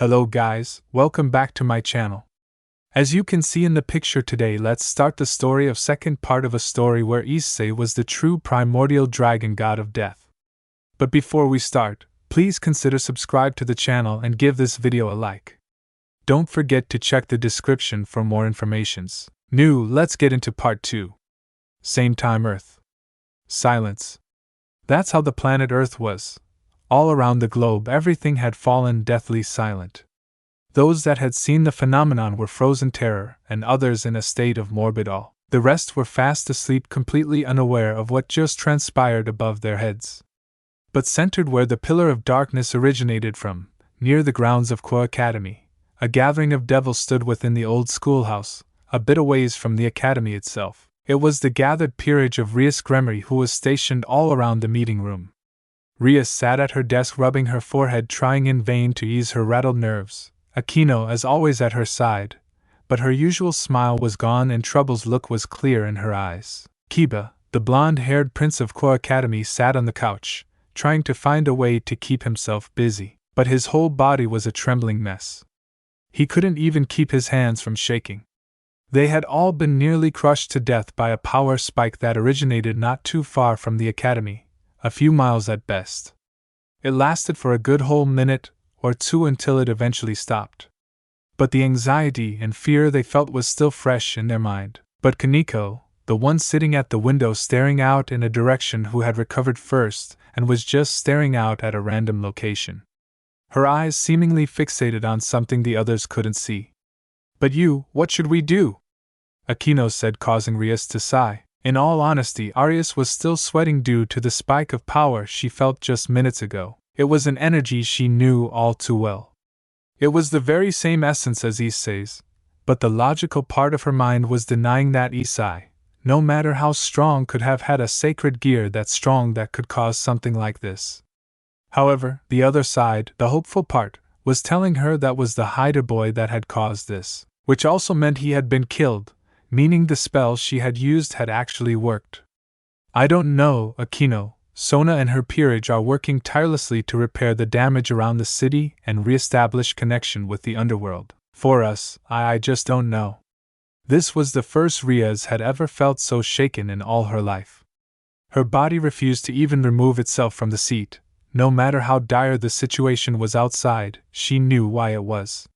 Hello guys, welcome back to my channel. As you can see in the picture today, let's start the story of second part of a story where Issei was the true primordial dragon god of death. But before we start, please consider subscribe to the channel and give this video a like. Don't forget to check the description for more informations. Let's get into part 2. Same time Earth. Silence. That's how the planet Earth was. All around the globe everything had fallen deathly silent. Those that had seen the phenomenon were frozen terror, and others in a state of morbid awe. The rest were fast asleep, completely unaware of what just transpired above their heads. But centered where the pillar of darkness originated from, near the grounds of Ko Academy, a gathering of devils stood within the old schoolhouse, a bit a ways from the academy itself. It was the gathered peerage of Rias Gremory, who was stationed all around the meeting room. Rias sat at her desk, rubbing her forehead, trying in vain to ease her rattled nerves. Aquino, as always, at her side, but her usual smile was gone and Trouble's look was clear in her eyes. Kiba, the blonde-haired prince of Ko Academy, sat on the couch, trying to find a way to keep himself busy, but his whole body was a trembling mess. He couldn't even keep his hands from shaking. They had all been nearly crushed to death by a power spike that originated not too far from the academy, a few miles at best. It lasted for a good whole minute or two until it eventually stopped. But the anxiety and fear they felt was still fresh in their mind. But Kaneko, the one sitting at the window staring out in a direction, who had recovered first and was just staring out at a random location. Her eyes seemingly fixated on something the others couldn't see. "But what should we do?" Aquino said, causing Rias to sigh. In all honesty, Arias was still sweating due to the spike of power she felt just minutes ago. It was an energy she knew all too well. It was the very same essence as Issei's, but the logical part of her mind was denying that Issei, no matter how strong, could have had a sacred gear that strong that could cause something like this. However, the other side, the hopeful part, was telling her that was the Hyoudou boy that had caused this, which also meant he had been killed, meaning the spell she had used had actually worked. "I don't know, Aquino. Sona and her peerage are working tirelessly to repair the damage around the city and re-establish connection with the Underworld. For us, I just don't know." This was the first Rias had ever felt so shaken in all her life. Her body refused to even remove itself from the seat. No matter how dire the situation was outside, she knew why it was.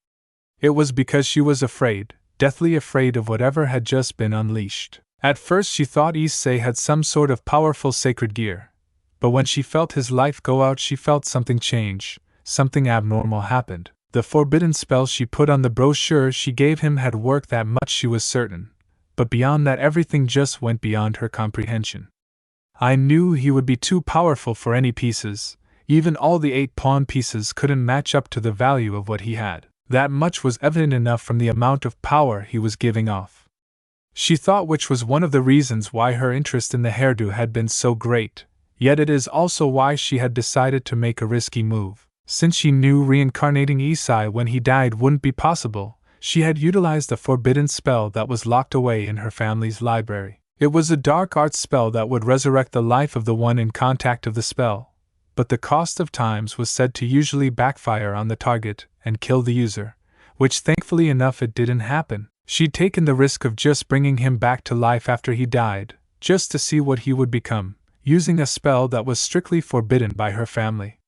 It was because she was afraid, deathly afraid of whatever had just been unleashed. At first she thought Issei had some sort of powerful sacred gear, but when she felt his life go out, she felt something change, something abnormal happened. The forbidden spell she put on the brochure she gave him had worked, that much she was certain, but beyond that everything just went beyond her comprehension. "I knew he would be too powerful for any pieces. Even all the 8 pawn pieces couldn't match up to the value of what he had. That much was evident enough from the amount of power he was giving off," she thought, which was one of the reasons why her interest in the hairdo had been so great, yet it is also why she had decided to make a risky move. Since she knew reincarnating Issei when he died wouldn't be possible, she had utilized a forbidden spell that was locked away in her family's library. It was a dark art spell that would resurrect the life of the one in contact of the spell, but the cost of times was said to usually backfire on the target and kill the user, which thankfully enough it didn't happen. She'd taken the risk of just bringing him back to life after he died, just to see what he would become, using a spell that was strictly forbidden by her family.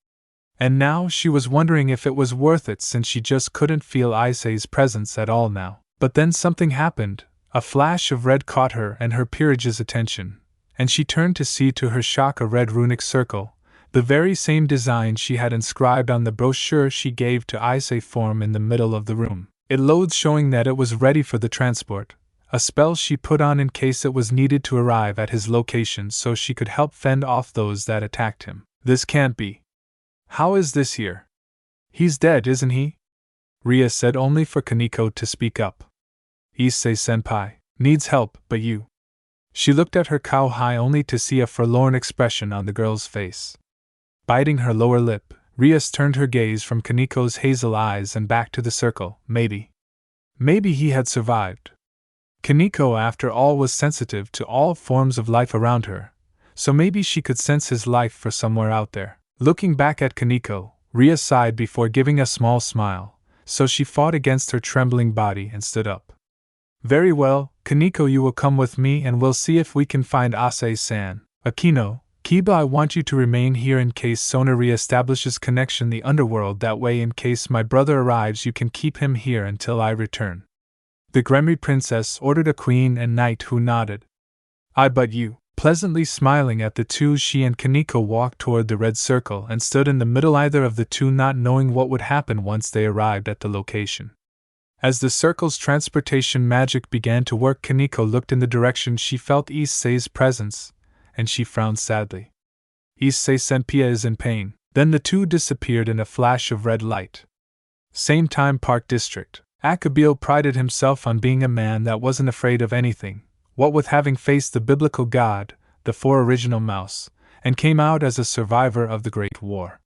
And now she was wondering if it was worth it, since she just couldn't feel Issei's presence at all now. But then something happened. A flash of red caught her and her peerage's attention, and she turned to see, to her shock, a red runic circle, the very same design she had inscribed on the brochure she gave to Issei, form in the middle of the room. It loathed, showing that it was ready for the transport, a spell she put on in case it was needed to arrive at his location so she could help fend off those that attacked him. "This can't be. How is this here? He's dead, isn't he?" Rias said, only for Kaneko to speak up. "Issei-senpai needs help, but you..." She looked at her cowhide only to see a forlorn expression on the girl's face. Biting her lower lip, Rias turned her gaze from Kaneko's hazel eyes and back to the circle. Maybe he had survived. Kaneko, after all, was sensitive to all forms of life around her, so maybe she could sense his life for somewhere out there. Looking back at Kaneko, Rias sighed before giving a small smile, so she fought against her trembling body and stood up. Very well, Kaneko, you will come with me and we'll see if we can find Issei-san. Akino, Kiba, I want you to remain here in case Sona re-establishes connection the Underworld, that way in case my brother arrives you can keep him here until I return. The Gremry princess ordered a queen and knight who nodded. But you. Pleasantly smiling at the two, she and Kaneko walked toward the red circle and stood in the middle, either of the two not knowing what would happen once they arrived at the location. As the circle's transportation magic began to work, Kaneko looked in the direction she felt Issei's presence, and she frowned sadly. Issei-senpai is in pain. Then the two disappeared in a flash of red light. Same time, Park District. Kokabiel prided himself on being a man that wasn't afraid of anything, what with having faced the biblical god, the 4 original mouse, and came out as a survivor of the Great War.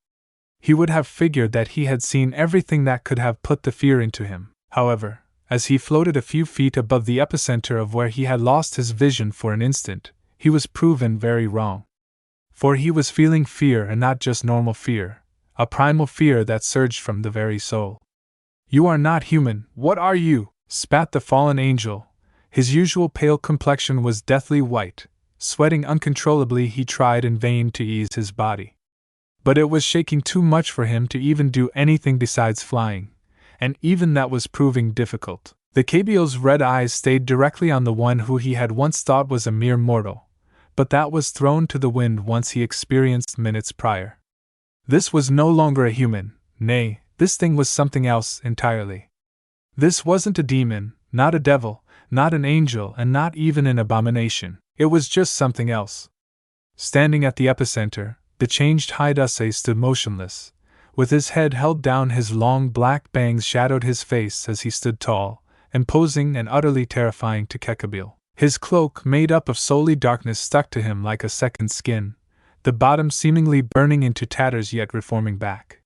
He would have figured that he had seen everything that could have put the fear into him. However, as he floated a few feet above the epicenter of where he had lost his vision for an instant, he was proven very wrong. For he was feeling fear, and not just normal fear, a primal fear that surged from the very soul. You are not human, what are you? Spat the fallen angel. His usual pale complexion was deathly white. Sweating uncontrollably, he tried in vain to ease his body. But it was shaking too much for him to even do anything besides flying, and even that was proving difficult. The Kokabiel's red eyes stayed directly on the one who he had once thought was a mere mortal, but that was thrown to the wind once he experienced minutes prior. This was no longer a human, nay, this thing was something else entirely. This wasn't a demon, not a devil, not an angel, and not even an abomination. It was just something else. Standing at the epicenter, the changed Hyoudou Issei stood motionless. With his head held down, his long black bangs shadowed his face as he stood tall, imposing and utterly terrifying to Kokabiel. His cloak, made up of solely darkness, stuck to him like a second skin, the bottom seemingly burning into tatters yet reforming back.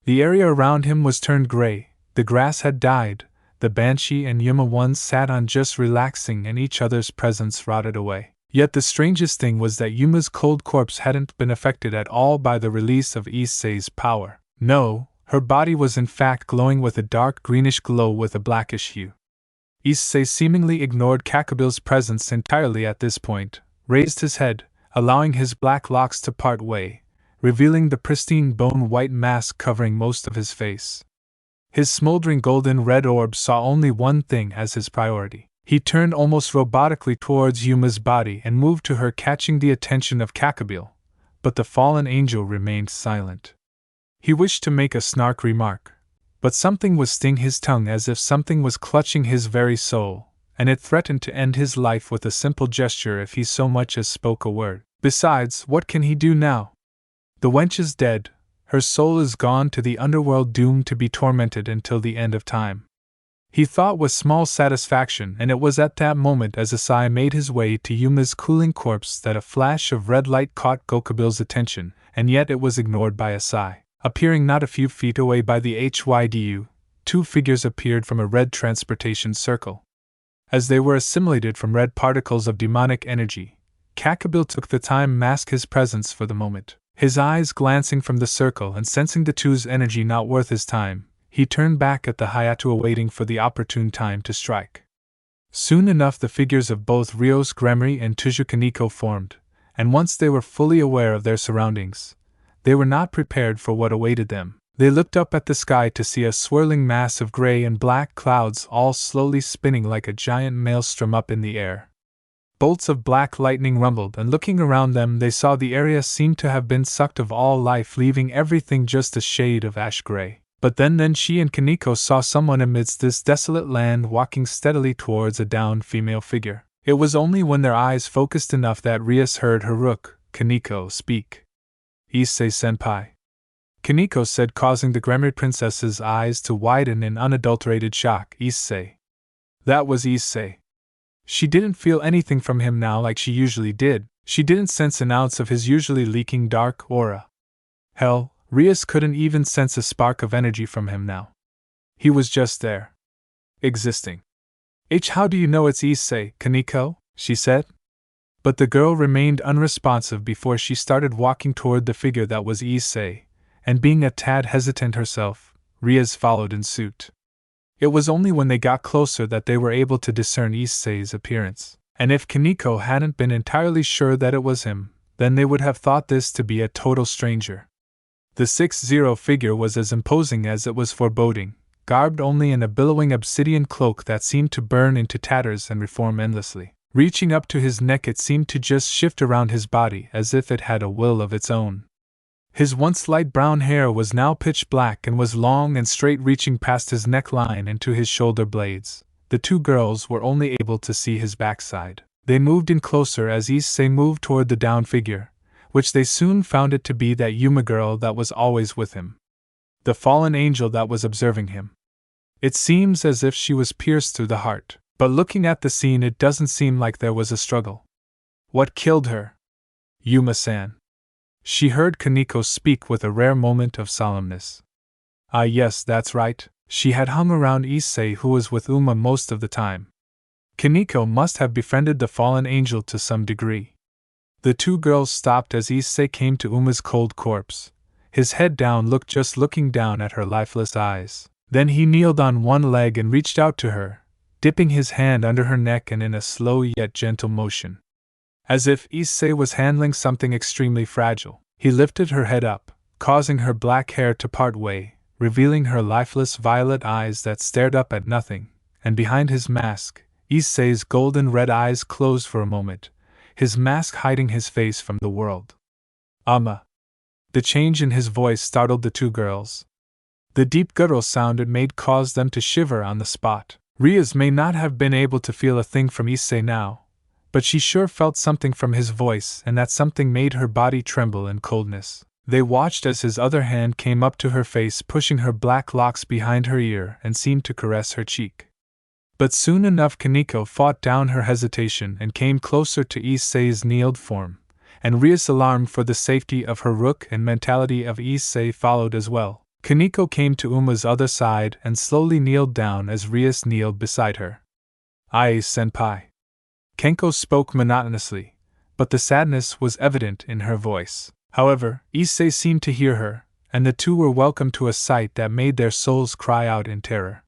The area around him was turned gray, the grass had died, the Banshee and Yuma once sat on just relaxing, and each other's presence rotted away. Yet the strangest thing was that Yuma's cold corpse hadn't been affected at all by the release of Issei's power. No, her body was in fact glowing with a dark greenish glow with a blackish hue. Issei seemingly ignored Kokabiel's presence entirely at this point, raised his head, allowing his black locks to part way, revealing the pristine bone-white mask covering most of his face. His smoldering golden red orb saw only one thing as his priority. He turned almost robotically towards Yuma's body and moved to her, catching the attention of Kokabiel, but the fallen angel remained silent. He wished to make a snark remark, but something was stinging his tongue as if something was clutching his very soul, and it threatened to end his life with a simple gesture if he so much as spoke a word. Besides, what can he do now? The wench is dead, her soul is gone to the underworld, doomed to be tormented until the end of time. He thought with small satisfaction, and it was at that moment as Issei made his way to Yuma's cooling corpse that a flash of red light caught Kokabiel's attention, and yet it was ignored by Issei. Appearing not a few feet away by the Hyoudou, 2 figures appeared from a red transportation circle. As they were assimilated from red particles of demonic energy, Kokabiel took the time to mask his presence for the moment. His eyes glancing from the circle and sensing the two's energy not worth his time, he turned back at the Hyoudou, waiting for the opportune time to strike. Soon enough the figures of both Rios Gremry and Tuju Kaneko formed, and once they were fully aware of their surroundings, they were not prepared for what awaited them. They looked up at the sky to see a swirling mass of gray and black clouds, all slowly spinning like a giant maelstrom up in the air. Bolts of black lightning rumbled, and looking around them they saw the area seemed to have been sucked of all life, leaving everything just a shade of ash gray. But then she and Kaneko saw someone amidst this desolate land walking steadily towards a downed female figure. It was only when their eyes focused enough that Rios heard her rook, Kaneko, speak. Issei-senpai. Kaneko said, causing the Gremry princess's eyes to widen in unadulterated shock. Issei. That was Issei. She didn't feel anything from him now like she usually did. She didn't sense an ounce of his usually leaking dark aura. Hell, Rios couldn't even sense a spark of energy from him now. He was just there. Existing. How do you know it's Issei, Kaneko? She said. But the girl remained unresponsive before she started walking toward the figure that was Issei, and being a tad hesitant herself, Rias followed in suit. It was only when they got closer that they were able to discern Issei's appearance, and if Kaneko hadn't been entirely sure that it was him, then they would have thought this to be a total stranger. The 6-0 figure was as imposing as it was foreboding, garbed only in a billowing obsidian cloak that seemed to burn into tatters and reform endlessly. Reaching up to his neck, it seemed to just shift around his body as if it had a will of its own. His once light brown hair was now pitch black and was long and straight, reaching past his neckline and to his shoulder blades. The two girls were only able to see his backside. They moved in closer as Issei moved toward the down figure, which they soon found it to be that Yuma girl that was always with him. The fallen angel that was observing him. It seems as if she was pierced through the heart, but looking at the scene it doesn't seem like there was a struggle. What killed her? Yuma-san. She heard Kaneko speak with a rare moment of solemnness. Ah yes, that's right, she had hung around Issei, who was with Yuma most of the time. Kaneko must have befriended the fallen angel to some degree. The two girls stopped as Issei came to Uma's cold corpse, his head down, looking down at her lifeless eyes. Then he kneeled on one leg and reached out to her, dipping his hand under her neck and in a slow yet gentle motion. As if Issei was handling something extremely fragile, he lifted her head up, causing her black hair to part way, revealing her lifeless violet eyes that stared up at nothing, and behind his mask, Issei's golden red eyes closed for a moment, his mask hiding his face from the world. Amma. The change in his voice startled the two girls. The deep guttural sound it made caused them to shiver on the spot. Rias may not have been able to feel a thing from Issei now, but she sure felt something from his voice, and that something made her body tremble in coldness. They watched as his other hand came up to her face, pushing her black locks behind her ear, and seemed to caress her cheek. But soon enough Kaneko fought down her hesitation and came closer to Issei's kneeled form, and Rias, alarmed for the safety of her rook and mentality of Issei, followed as well. Kaneko came to Uma's other side and slowly kneeled down as Rias kneeled beside her. "Aye, senpai." Kenko spoke monotonously, but the sadness was evident in her voice. However, Issei seemed to hear her, and the two were welcome to a sight that made their souls cry out in terror.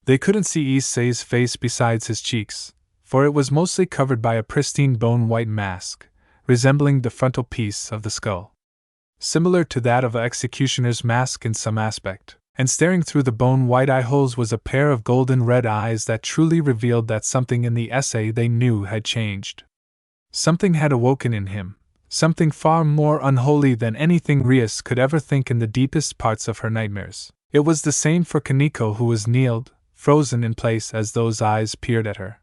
They couldn't see Issei's face besides his cheeks, for it was mostly covered by a pristine bone-white mask, resembling the frontal piece of the skull, similar to that of an executioner's mask in some aspect, and staring through the bone-white eye holes was a pair of golden red eyes that truly revealed that something in the essay they knew had changed. Something had awoken in him, something far more unholy than anything Rias could ever think in the deepest parts of her nightmares. It was the same for Kaneko, who was kneeled, frozen in place as those eyes peered at her.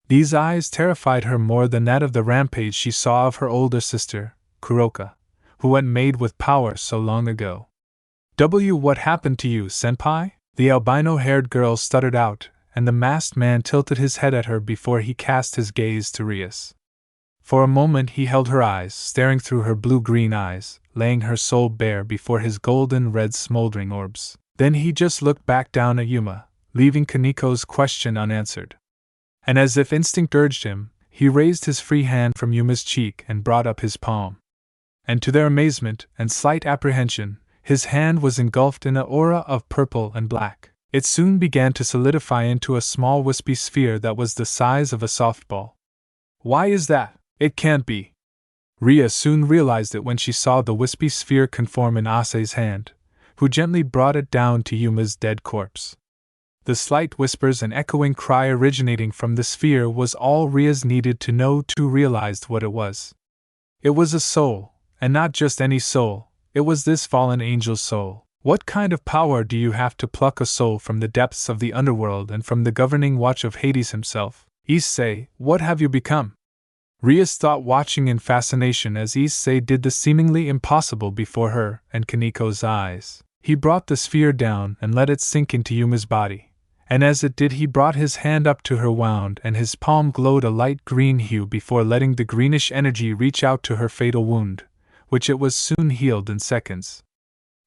These eyes terrified her more than that of the rampage she saw of her older sister, Kuroka, who went made with power so long ago. What happened to you, senpai?" the albino-haired girl stuttered out, and the masked man tilted his head at her before he cast his gaze to Rias. For a moment he held her eyes, staring through her blue-green eyes, laying her soul bare before his golden-red smoldering orbs. Then he just looked back down at Yuma, leaving Kaneko's question unanswered. And as if instinct urged him, he raised his free hand from Yuma's cheek and brought up his palm. And to their amazement and slight apprehension, his hand was engulfed in an aura of purple and black. It soon began to solidify into a small wispy sphere that was the size of a softball. "Why is that? It can't be." Ria soon realized it when she saw the wispy sphere conform in Issei's hand, who gently brought it down to Yuma's dead corpse. The slight whispers and echoing cry originating from the sphere was all Rias needed to know to realize what it was. It was a soul, and not just any soul, it was this fallen angel's soul. What kind of power do you have to pluck a soul from the depths of the underworld and from the governing watch of Hades himself? Issei, what have you become? Rias thought, watching in fascination as Issei did the seemingly impossible before her and Kaneko's eyes. He brought the sphere down and let it sink into Yuma's body, and as it did he brought his hand up to her wound and his palm glowed a light green hue before letting the greenish energy reach out to her fatal wound, which it was soon healed in seconds.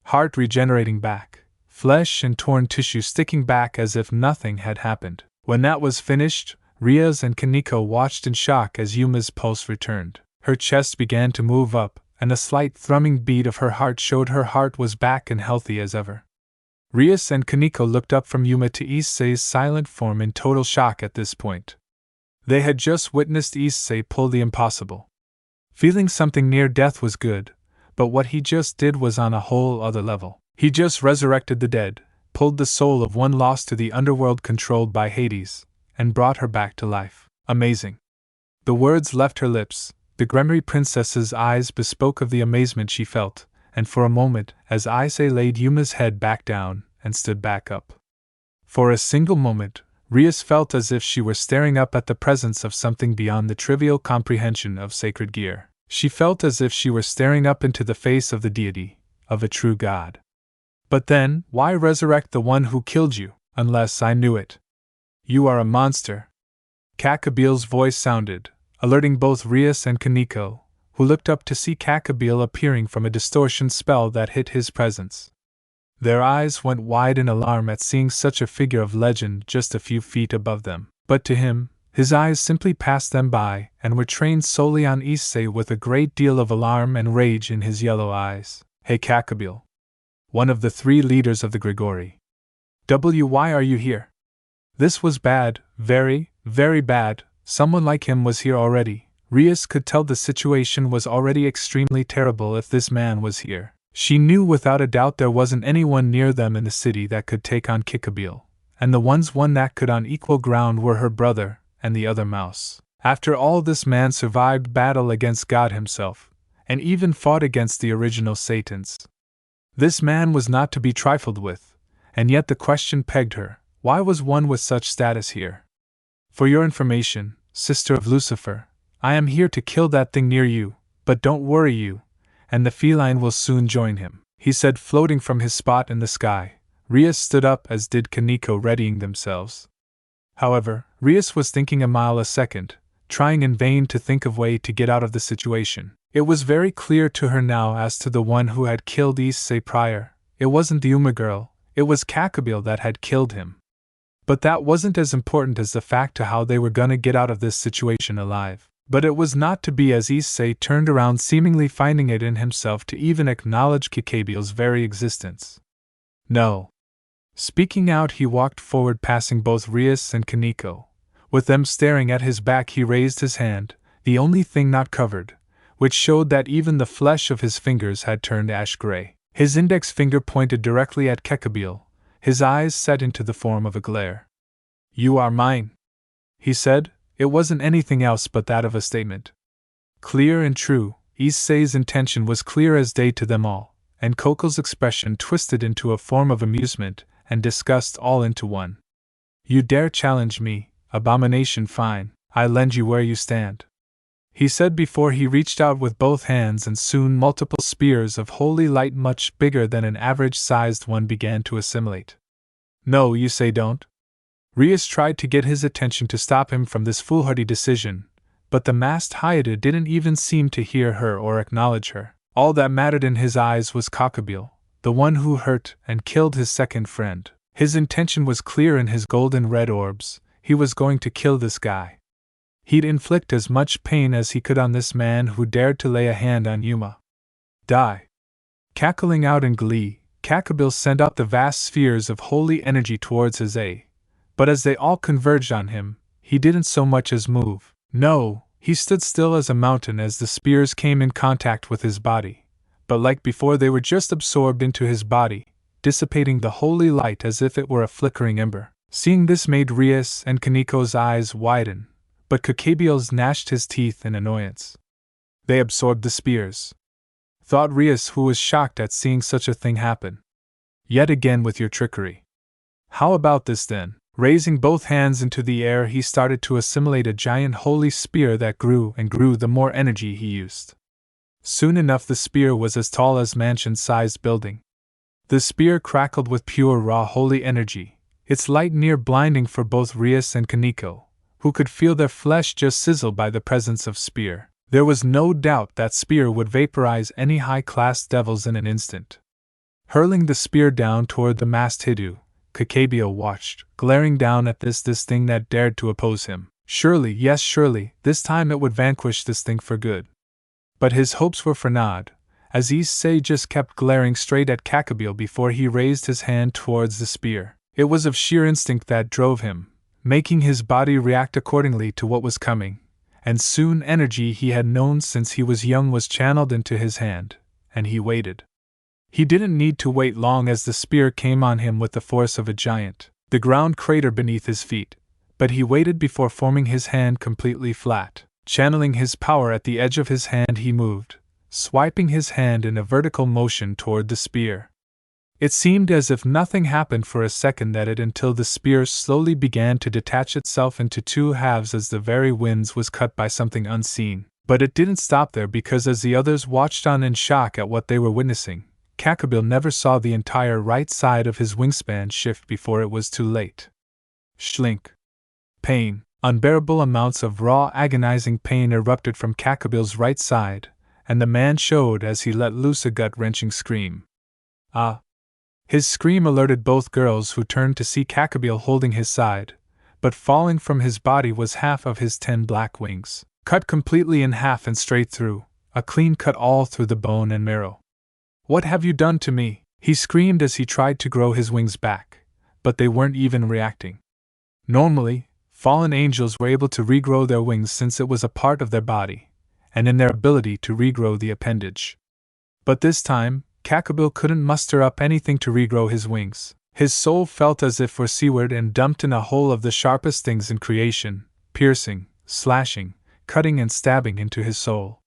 Heart regenerating back, flesh and torn tissue sticking back as if nothing had happened. When that was finished, Rias and Kaneko watched in shock as Yuma's pulse returned. Her chest began to move up, and a slight thrumming beat of her heart showed her heart was back and healthy as ever. Rias and Kaneko looked up from Yuma to Issei's silent form in total shock at this point. They had just witnessed Issei pull the impossible. Feeling something near death was good, but what he just did was on a whole other level. He just resurrected the dead, pulled the soul of one lost to the underworld controlled by Hades, and brought her back to life. Amazing. The words left her lips. The Gremry princess's eyes bespoke of the amazement she felt, and for a moment, as Issei laid Yuma's head back down and stood back up. For a single moment, Rias felt as if she were staring up at the presence of something beyond the trivial comprehension of sacred gear. She felt as if she were staring up into the face of the deity, of a true god. But then, why resurrect the one who killed you, unless I knew it? You are a monster. Kokabiel's voice sounded, alerting both Rias and Kaneko, who looked up to see Kokabiel appearing from a distortion spell that hid his presence. Their eyes went wide in alarm at seeing such a figure of legend just a few feet above them, but to him, his eyes simply passed them by and were trained solely on Issei with a great deal of alarm and rage in his yellow eyes. Hey Kokabiel, one of the 3 leaders of the Grigori. Why are you here? This was bad, very, very bad. Someone like him was here already. Rias could tell the situation was already extremely terrible if this man was here. She knew without a doubt there wasn't anyone near them in the city that could take on Kokabiel, and the one that could on equal ground were her brother and the other mouse. After all, this man survived battle against God himself, and even fought against the original Satans. This man was not to be trifled with, and yet the question pegged her, why was one with such status here? For your information, sister of Lucifer, I am here to kill that thing near you, but don't worry you, and the feline will soon join him, he said, floating from his spot in the sky. Rias stood up, as did Kaneko, readying themselves. However, Rias was thinking a mile a second, trying in vain to think of way to get out of the situation. It was very clear to her now as to the one who had killed Issei prior. It wasn't the Yuma girl, it was Kokabiel that had killed him. But that wasn't as important as the fact to how they were gonna get out of this situation alive. But it was not to be, as Issei turned around, seemingly finding it in himself to even acknowledge Kokabiel's very existence. No. Speaking out, he walked forward, passing both Rias and Kaneko. With them staring at his back, he raised his hand, the only thing not covered, which showed that even the flesh of his fingers had turned ash gray. His index finger pointed directly at Kokabiel, his eyes set into the form of a glare. You are mine, he said. It wasn't anything else but that of a statement. Clear and true, Issei's intention was clear as day to them all, and Koko's expression twisted into a form of amusement and disgust all into one. You dare challenge me, abomination? Fine, I lend you where you stand, he said before he reached out with both hands, and soon multiple spears of holy light much bigger than an average-sized one began to assimilate. No, you say don't? Rias tried to get his attention to stop him from this foolhardy decision, but the masked Hyoudou didn't even seem to hear her or acknowledge her. All that mattered in his eyes was Kokabiel, the one who hurt and killed his second friend. His intention was clear in his golden red orbs. He was going to kill this guy. He'd inflict as much pain as he could on this man who dared to lay a hand on Yuma. Die. Cackling out in glee, Kokabiel sent out the vast spheres of holy energy towards his A. But as they all converged on him, he didn't so much as move. No, he stood still as a mountain as the spears came in contact with his body. But like before, they were just absorbed into his body, dissipating the holy light as if it were a flickering ember. Seeing this made Rias and Kaneko's eyes widen, but Kokabiel's gnashed his teeth in annoyance. They absorbed the spears, thought Rias, who was shocked at seeing such a thing happen. Yet again with your trickery. How about this then? Raising both hands into the air, he started to assimilate a giant holy spear that grew and grew the more energy he used. Soon enough the spear was as tall as mansion-sized building. The spear crackled with pure raw holy energy, its light near blinding for both Rias and Kaneko, who could feel their flesh just sizzle by the presence of spear. There was no doubt that spear would vaporize any high-class devils in an instant. Hurling the spear down toward the masked Hyoudou, Kokabiel watched, glaring down at this thing that dared to oppose him. Surely, yes surely, this time it would vanquish this thing for good. But his hopes were for naught, as Issei just kept glaring straight at Kokabiel before he raised his hand towards the spear. It was of sheer instinct that drove him, making his body react accordingly to what was coming, and soon energy he had known since he was young was channeled into his hand, and he waited. He didn't need to wait long as the spear came on him with the force of a giant. The ground cratered beneath his feet, but he waited before forming his hand completely flat. Channeling his power at the edge of his hand, he moved, swiping his hand in a vertical motion toward the spear. It seemed as if nothing happened for a second until the spear slowly began to detach itself into two halves as the very winds was cut by something unseen. But it didn't stop there, because as the others watched on in shock at what they were witnessing, Kokabiel never saw the entire right side of his wingspan shift before it was too late. Shlink. Pain. Unbearable amounts of raw, agonizing pain erupted from Kokabiel's right side, and the man showed as he let loose a gut-wrenching scream. Ah! His scream alerted both girls, who turned to see Kokabiel holding his side, but falling from his body was half of his 10 black wings, cut completely in half and straight through, a clean cut all through the bone and marrow. "What have you done to me?" he screamed as he tried to grow his wings back, but they weren't even reacting. Normally, fallen angels were able to regrow their wings since it was a part of their body, and in their ability to regrow the appendage. But this time, Kokabiel couldn't muster up anything to regrow his wings. His soul felt as if were seared and dumped in a hole of the sharpest things in creation, piercing, slashing, cutting and stabbing into his soul.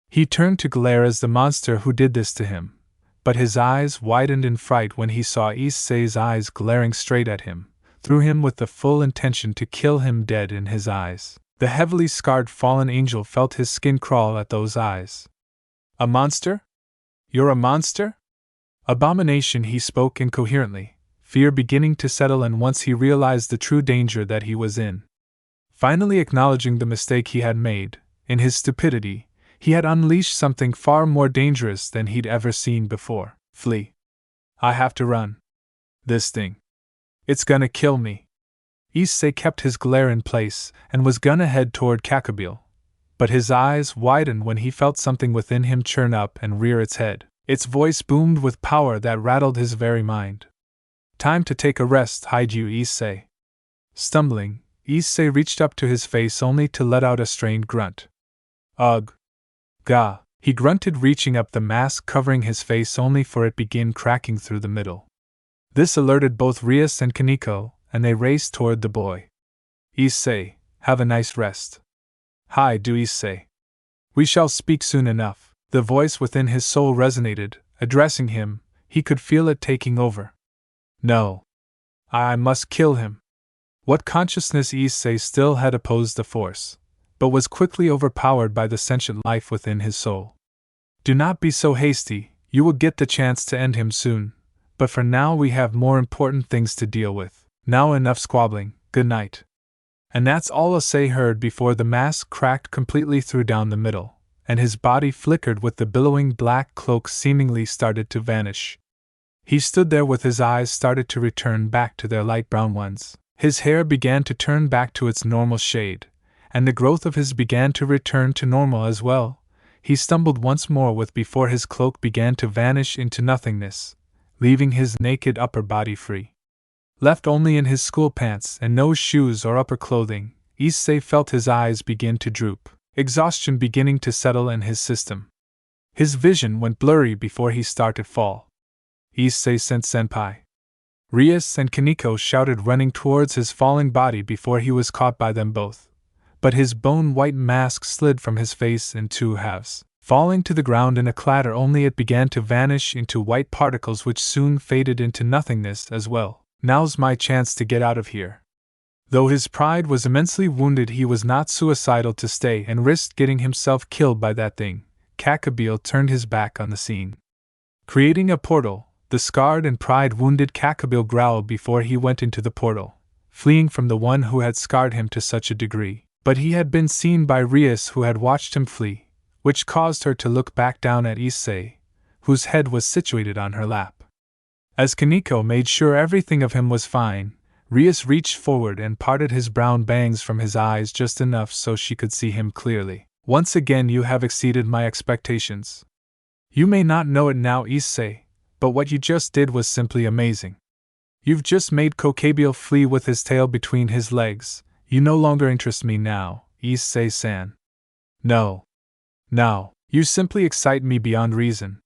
He turned to glare as the monster who did this to him, but his eyes widened in fright when he saw Issei's eyes glaring straight at him, through him with the full intention to kill him dead in his eyes. The heavily scarred fallen angel felt his skin crawl at those eyes. "A monster? You're a monster?" "Abomination," he spoke incoherently, fear beginning to settle in once he realized the true danger that he was in. Finally acknowledging the mistake he had made, in his stupidity, he had unleashed something far more dangerous than he'd ever seen before. "Flee. I have to run. This thing. It's gonna kill me." Issei kept his glare in place and was gonna head toward Kokabiel, but his eyes widened when he felt something within him churn up and rear its head. Its voice boomed with power that rattled his very mind. "Time to take a rest, Hyoudou Issei." Stumbling, Issei reached up to his face only to let out a strained grunt. "Ugh. Gah," he grunted, reaching up the mask covering his face only for it begin cracking through the middle. This alerted both Rias and Kaneko, and they raced toward the boy. "Issei, have a nice rest." "Hyoudou Issei. We shall speak soon enough." The voice within his soul resonated, addressing him. He could feel it taking over. "No. I must kill him." What consciousness Issei still had opposed the force, but was quickly overpowered by the sentient life within his soul. "Do not be so hasty, you will get the chance to end him soon, but for now we have more important things to deal with. Now enough squabbling, good night." And that's all Issei heard before the mask cracked completely through down the middle, and his body flickered with the billowing black cloak seemingly started to vanish. He stood there with his eyes started to return back to their light brown ones. His hair began to turn back to its normal shade, and the growth of his began to return to normal as well. He stumbled once more before his cloak began to vanish into nothingness, leaving his naked upper body free. Left only in his school pants and no shoes or upper clothing, Issei felt his eyes begin to droop, exhaustion beginning to settle in his system. His vision went blurry before he started fall. "Issei senpai." Rias and Kaneko shouted, running towards his falling body before he was caught by them both. But his bone-white mask slid from his face in two halves, falling to the ground in a clatter. Only it began to vanish into white particles which soon faded into nothingness as well. "Now's my chance to get out of here." Though his pride was immensely wounded, he was not suicidal to stay and risk getting himself killed by that thing. Kokabiel turned his back on the scene. Creating a portal, the scarred and pride-wounded Kokabiel growled before he went into the portal, fleeing from the one who had scarred him to such a degree. But he had been seen by Rias, who had watched him flee, which caused her to look back down at Issei, whose head was situated on her lap. As Kaneko made sure everything of him was fine, Rias reached forward and parted his brown bangs from his eyes just enough so she could see him clearly. "Once again you have exceeded my expectations. You may not know it now, Issei, but what you just did was simply amazing. You've just made Kokabiel flee with his tail between his legs. You no longer interest me now, Issei-san. No. No, you simply excite me beyond reason.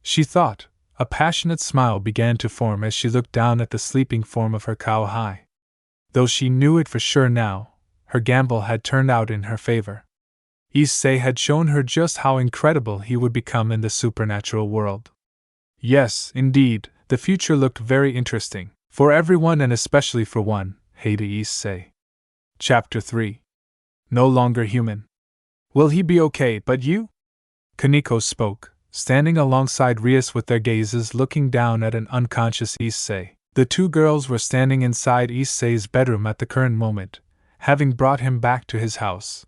She thought. A passionate smile began to form as she looked down at the sleeping form of her cowhide. Though she knew it for sure now, her gamble had turned out in her favor. Issei had shown her just how incredible he would become in the supernatural world. Yes, indeed, the future looked very interesting, for everyone and especially for one, Hyoudou Issei. Chapter 3. No longer human. Will he be okay, but you? Kaneko spoke, standing alongside Rias with their gazes looking down at an unconscious Issei. The two girls were standing inside Issei's bedroom at the current moment, having brought him back to his house.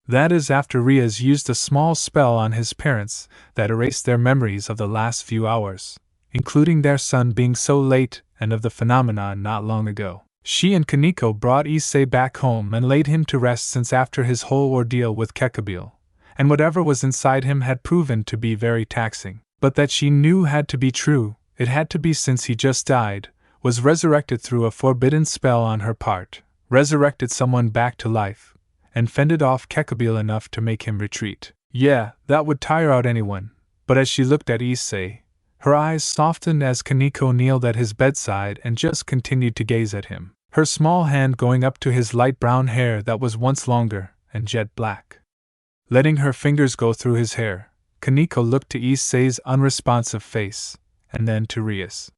That is after Rias used a small spell on his parents that erased their memories of the last few hours, including their son being so late and of the phenomenon not long ago. She and Kaneko brought Issei back home and laid him to rest since after his whole ordeal with Kokabiel, and whatever was inside him had proven to be very taxing. But that she knew had to be true, it had to be since he just died, was resurrected through a forbidden spell on her part, resurrected someone back to life, and fended off Kokabiel enough to make him retreat. Yeah, that would tire out anyone, but as she looked at Issei, her eyes softened as Kaneko kneeled at his bedside and just continued to gaze at him, her small hand going up to his light brown hair that was once longer and jet black. Letting her fingers go through his hair, Kaneko looked to Issei's unresponsive face, and then to Rias.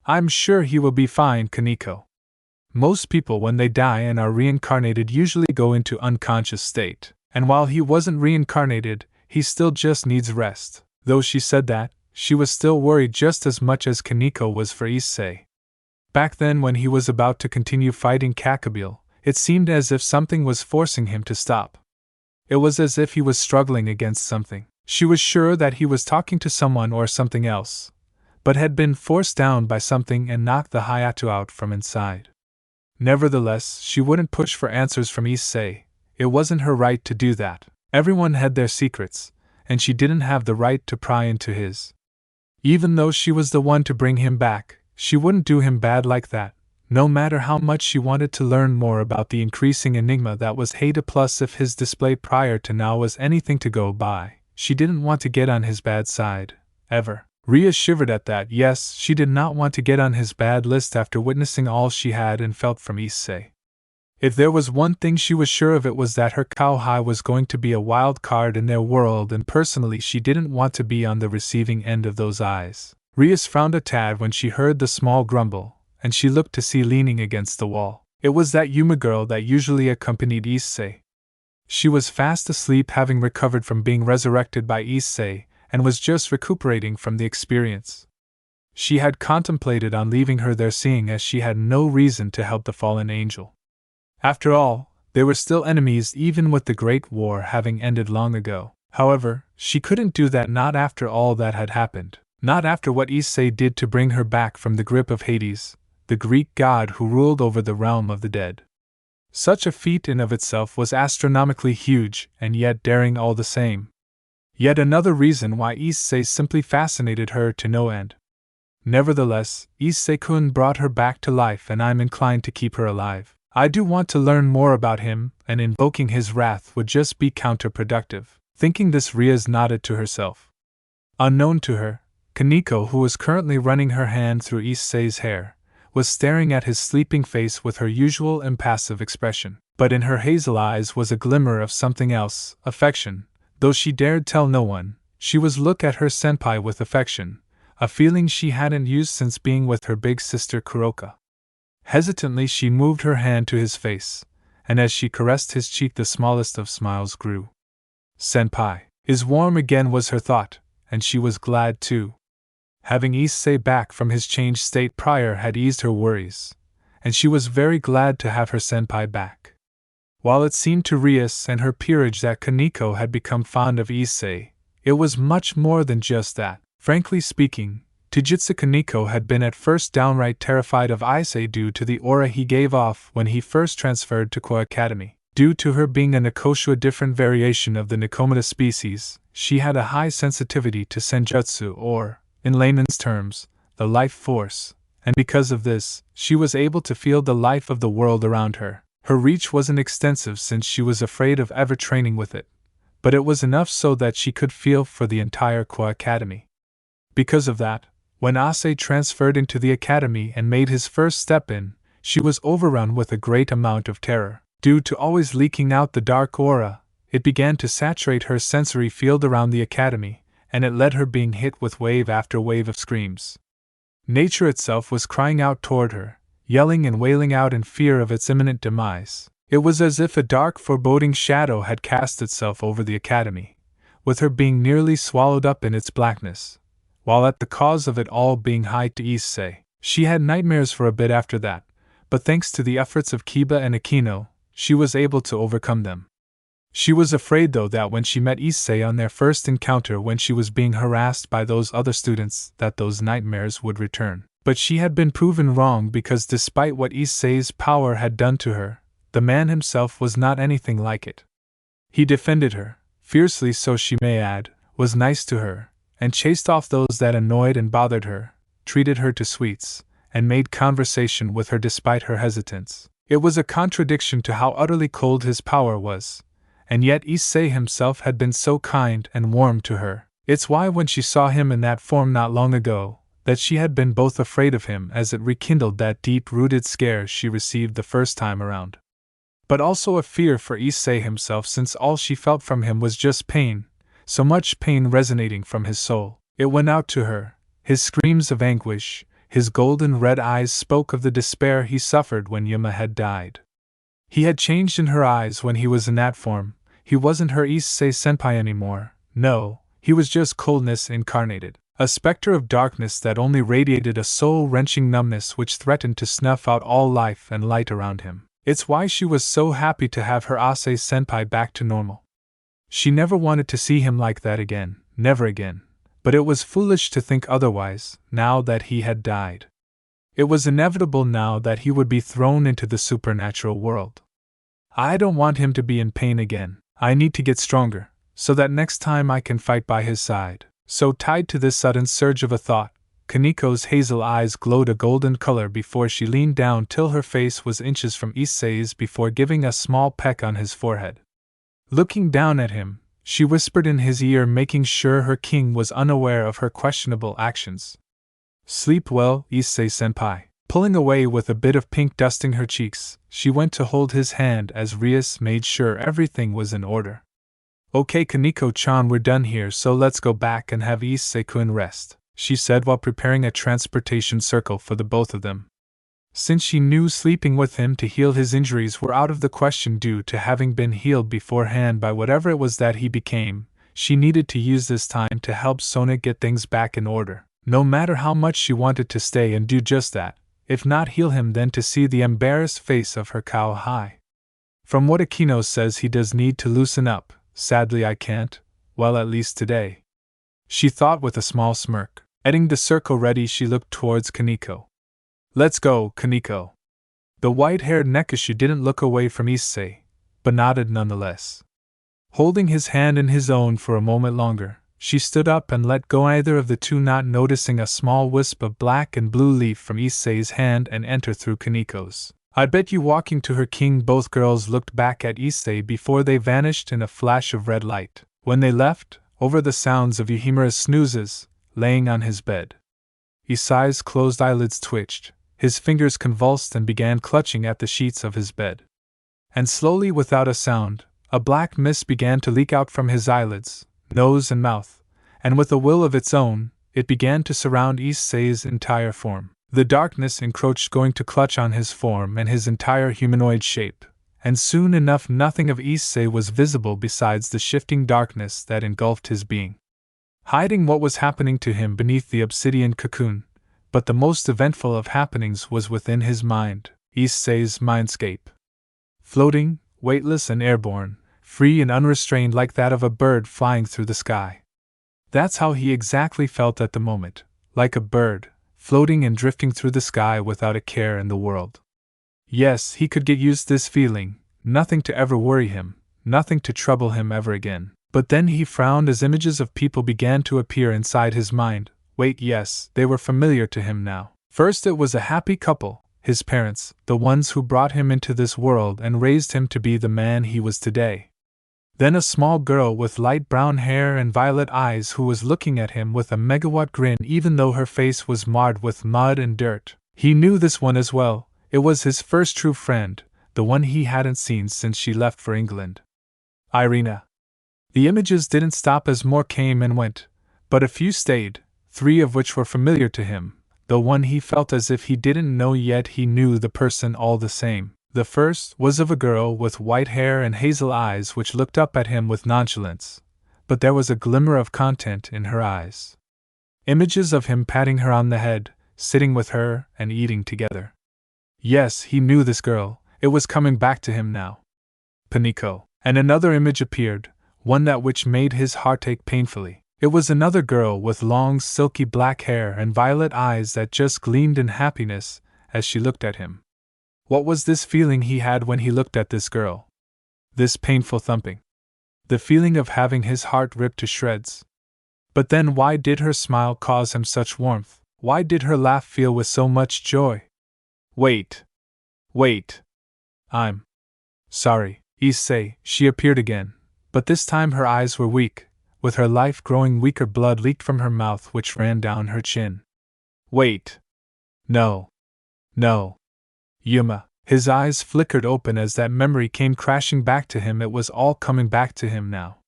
I'm sure he will be fine, Kaneko. Most people when they die and are reincarnated usually go into unconscious state, and while he wasn't reincarnated, he still just needs rest. Though she said that, she was still worried just as much as Kaneko was for Issei. Back then when he was about to continue fighting Kokabiel, it seemed as if something was forcing him to stop. It was as if he was struggling against something. She was sure that he was talking to someone or something else, but had been forced down by something and knocked the Hyoudou out from inside. Nevertheless, she wouldn't push for answers from Issei. It wasn't her right to do that. Everyone had their secrets, and she didn't have the right to pry into his. Even though she was the one to bring him back, she wouldn't do him bad like that, no matter how much she wanted to learn more about the increasing enigma that was Hyoudou. Plus, if his display prior to now was anything to go by, she didn't want to get on his bad side, ever. Ria shivered at that. Yes, she did not want to get on his bad list after witnessing all she had and felt from Issei. If there was one thing she was sure of, it was that her cowhide was going to be a wild card in their world, and personally she didn't want to be on the receiving end of those eyes. Rias frowned a tad when she heard the small grumble, and she looked to see leaning against the wall. It was that Yuma girl that usually accompanied Issei. She was fast asleep, having recovered from being resurrected by Issei, and was just recuperating from the experience. She had contemplated on leaving her there, seeing as she had no reason to help the fallen angel. After all, they were still enemies even with the Great War having ended long ago. However, she couldn't do that, not after all that had happened. Not after what Issei did to bring her back from the grip of Hades, the Greek god who ruled over the realm of the dead. Such a feat in of itself was astronomically huge, and yet daring all the same. Yet another reason why Issei simply fascinated her to no end. Nevertheless, Issei-kun brought her back to life, and I'm inclined to keep her alive. I do want to learn more about him, and invoking his wrath would just be counterproductive. Thinking this, Rias nodded to herself. Unknown to her, Kaneko, who was currently running her hand through Issei's hair, was staring at his sleeping face with her usual impassive expression. But in her hazel eyes was a glimmer of something else, affection. Though she dared tell no one, she was look at her senpai with affection, a feeling she hadn't used since being with her big sister Kuroka. Hesitantly she moved her hand to his face, and as she caressed his cheek the smallest of smiles grew. Senpai is warm again, was her thought, and she was glad too. Having Issei back from his changed state prior had eased her worries, and she was very glad to have her senpai back. While it seemed to Rias and her peerage that Kaneko had become fond of Issei, it was much more than just that. Frankly speaking, Taijutsu Kaneko had been at first downright terrified of Issei due to the aura he gave off when he first transferred to Ko Academy. Due to her being a Nicosia, a different variation of the Nikomata species, she had a high sensitivity to senjutsu, or, in layman's terms, the life force, and because of this, she was able to feel the life of the world around her. Her reach wasn't extensive since she was afraid of ever training with it, but it was enough so that she could feel for the entire Kwa Academy. Because of that, when Issei transferred into the academy and made his first step in, she was overrun with a great amount of terror. Due to always leaking out the dark aura, it began to saturate her sensory field around the academy, and it led her being hit with wave after wave of screams. Nature itself was crying out toward her, yelling and wailing out in fear of its imminent demise. It was as if a dark, foreboding shadow had cast itself over the academy, with her being nearly swallowed up in its blackness, while at the cause of it all being Hyoudou Issei. She had nightmares for a bit after that, but thanks to the efforts of Kiba and Akino, she was able to overcome them. She was afraid though that when she met Issei on their first encounter when she was being harassed by those other students that those nightmares would return. But she had been proven wrong because despite what Issei's power had done to her, the man himself was not anything like it. He defended her, fiercely so she may add, was nice to her, and chased off those that annoyed and bothered her, treated her to sweets, and made conversation with her despite her hesitance. It was a contradiction to how utterly cold his power was, and yet Issei himself had been so kind and warm to her. It's why when she saw him in that form not long ago, that she had been both afraid of him as it rekindled that deep-rooted scare she received the first time around, but also a fear for Issei himself since all she felt from him was just pain, so much pain resonating from his soul. It went out to her, his screams of anguish. His golden red eyes spoke of the despair he suffered when Yuma had died. He had changed in her eyes when he was in that form. He wasn't her Issei senpai anymore. No, he was just coldness incarnated, a specter of darkness that only radiated a soul-wrenching numbness which threatened to snuff out all life and light around him. It's why she was so happy to have her Issei senpai back to normal. She never wanted to see him like that again, never again. But it was foolish to think otherwise, now that he had died. It was inevitable now that he would be thrown into the supernatural world. I don't want him to be in pain again. I need to get stronger, so that next time I can fight by his side. So tied to this sudden surge of a thought, Kaniko's hazel eyes glowed a golden color before she leaned down till her face was inches from Issei's before giving a small peck on his forehead. Looking down at him, she whispered in his ear, making sure her king was unaware of her questionable actions. Sleep well, Issei-senpai. Pulling away with a bit of pink dusting her cheeks, she went to hold his hand as Rias made sure everything was in order. Okay Kaniko-chan, we're done here, so let's go back and have Issei-kun rest, she said while preparing a transportation circle for the both of them. Since she knew sleeping with him to heal his injuries were out of the question due to having been healed beforehand by whatever it was that he became, she needed to use this time to help Sona get things back in order, no matter how much she wanted to stay and do just that, if not heal him then to see the embarrassed face of her Kawahai. From what Akino says he does need to loosen up, sadly I can't, well at least today, she thought with a small smirk. Getting the circle ready she looked towards Kaniko. Let's go, Kaniko. The white-haired Nekushu didn't look away from Issei, but nodded nonetheless. Holding his hand in his own for a moment longer, she stood up and let go, either of the two not noticing a small wisp of black and blue leaf from Issei's hand and enter through Kaniko's. I bet you walking to her king. Both girls looked back at Issei before they vanished in a flash of red light. When they left, over the sounds of Yuhimura's snoozes, laying on his bed. Issei's closed eyelids twitched, his fingers convulsed and began clutching at the sheets of his bed. And slowly, without a sound, a black mist began to leak out from his eyelids, nose and mouth, and with a will of its own, it began to surround Issei's entire form. The darkness encroached, going to clutch on his form and his entire humanoid shape, and soon enough nothing of Issei was visible besides the shifting darkness that engulfed his being, hiding what was happening to him beneath the obsidian cocoon. But the most eventful of happenings was within his mind, Issei's mindscape. Floating, weightless and airborne, free and unrestrained like that of a bird flying through the sky. That's how he exactly felt at the moment, like a bird, floating and drifting through the sky without a care in the world. Yes, he could get used to this feeling, nothing to ever worry him, nothing to trouble him ever again. But then he frowned as images of people began to appear inside his mind. Wait, yes, they were familiar to him now. First it was a happy couple, his parents, the ones who brought him into this world and raised him to be the man he was today. Then a small girl with light brown hair and violet eyes who was looking at him with a megawatt grin even though her face was marred with mud and dirt. He knew this one as well. It was his first true friend, the one he hadn't seen since she left for England. Irina. The images didn't stop as more came and went, but a few stayed, 3 of which were familiar to him, though one he felt as if he didn't know yet he knew the person all the same. The first was of a girl with white hair and hazel eyes which looked up at him with nonchalance, but there was a glimmer of content in her eyes. Images of him patting her on the head, sitting with her, and eating together. Yes, he knew this girl, it was coming back to him now. Panico. And another image appeared, one that which made his heart ache painfully. It was another girl with long silky black hair and violet eyes that just gleamed in happiness as she looked at him. What was this feeling he had when he looked at this girl? This painful thumping. The feeling of having his heart ripped to shreds. But then why did her smile cause him such warmth? Why did her laugh fill with so much joy? Wait. I'm sorry, Issei. She appeared again, but this time her eyes were weak. With her life growing weaker, blood leaked from her mouth which ran down her chin. Wait. No. Yuma. His eyes flickered open as that memory came crashing back to him. It was all coming back to him now.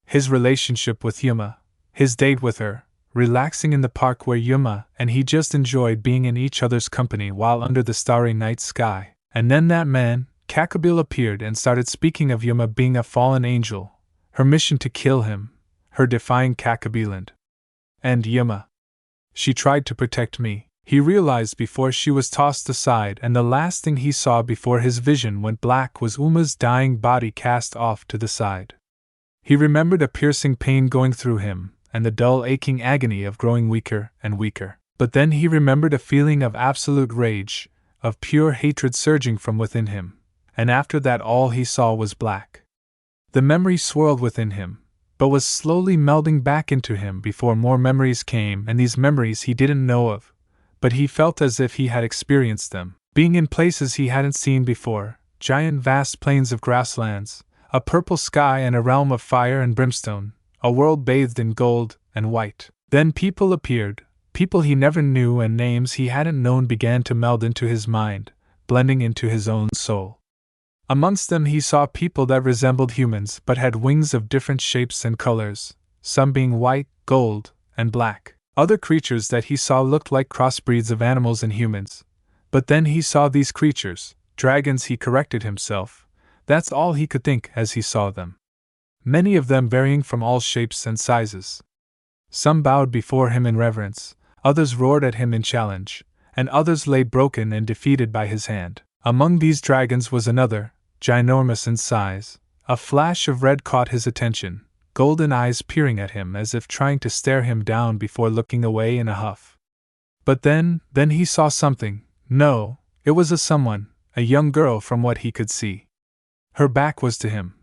His relationship with Yuma, his date with her, relaxing in the park where Yuma and he just enjoyed being in each other's company while under the starry night sky. And then that man, Kokabiel, appeared and started speaking of Yuma being a fallen angel, her mission to kill him, her defying Kokabiel and Yuma. She tried to protect me, he realized before she was tossed aside, and the last thing he saw before his vision went black was Yuma's dying body cast off to the side. He remembered a piercing pain going through him, and the dull aching agony of growing weaker and weaker. But then he remembered a feeling of absolute rage, of pure hatred surging from within him, and after that all he saw was black. The memory swirled within him, but was slowly melding back into him before more memories came, and these memories he didn't know of, but he felt as if he had experienced them, being in places he hadn't seen before, giant vast plains of grasslands, a purple sky and a realm of fire and brimstone, a world bathed in gold and white. Then people appeared, people he never knew, and names he hadn't known began to meld into his mind, blending into his own soul. Amongst them he saw people that resembled humans but had wings of different shapes and colors, some being white, gold, and black. Other creatures that he saw looked like crossbreeds of animals and humans. But then he saw these creatures, dragons. He corrected himself. That's all he could think as he saw them. Many of them varying from all shapes and sizes. Some bowed before him in reverence, others roared at him in challenge, and others lay broken and defeated by his hand. Among these dragons was another, ginormous in size. A flash of red caught his attention, golden eyes peering at him as if trying to stare him down before looking away in a huff. But then he saw something. No, it was a someone, a young girl from what he could see. Her back was to him,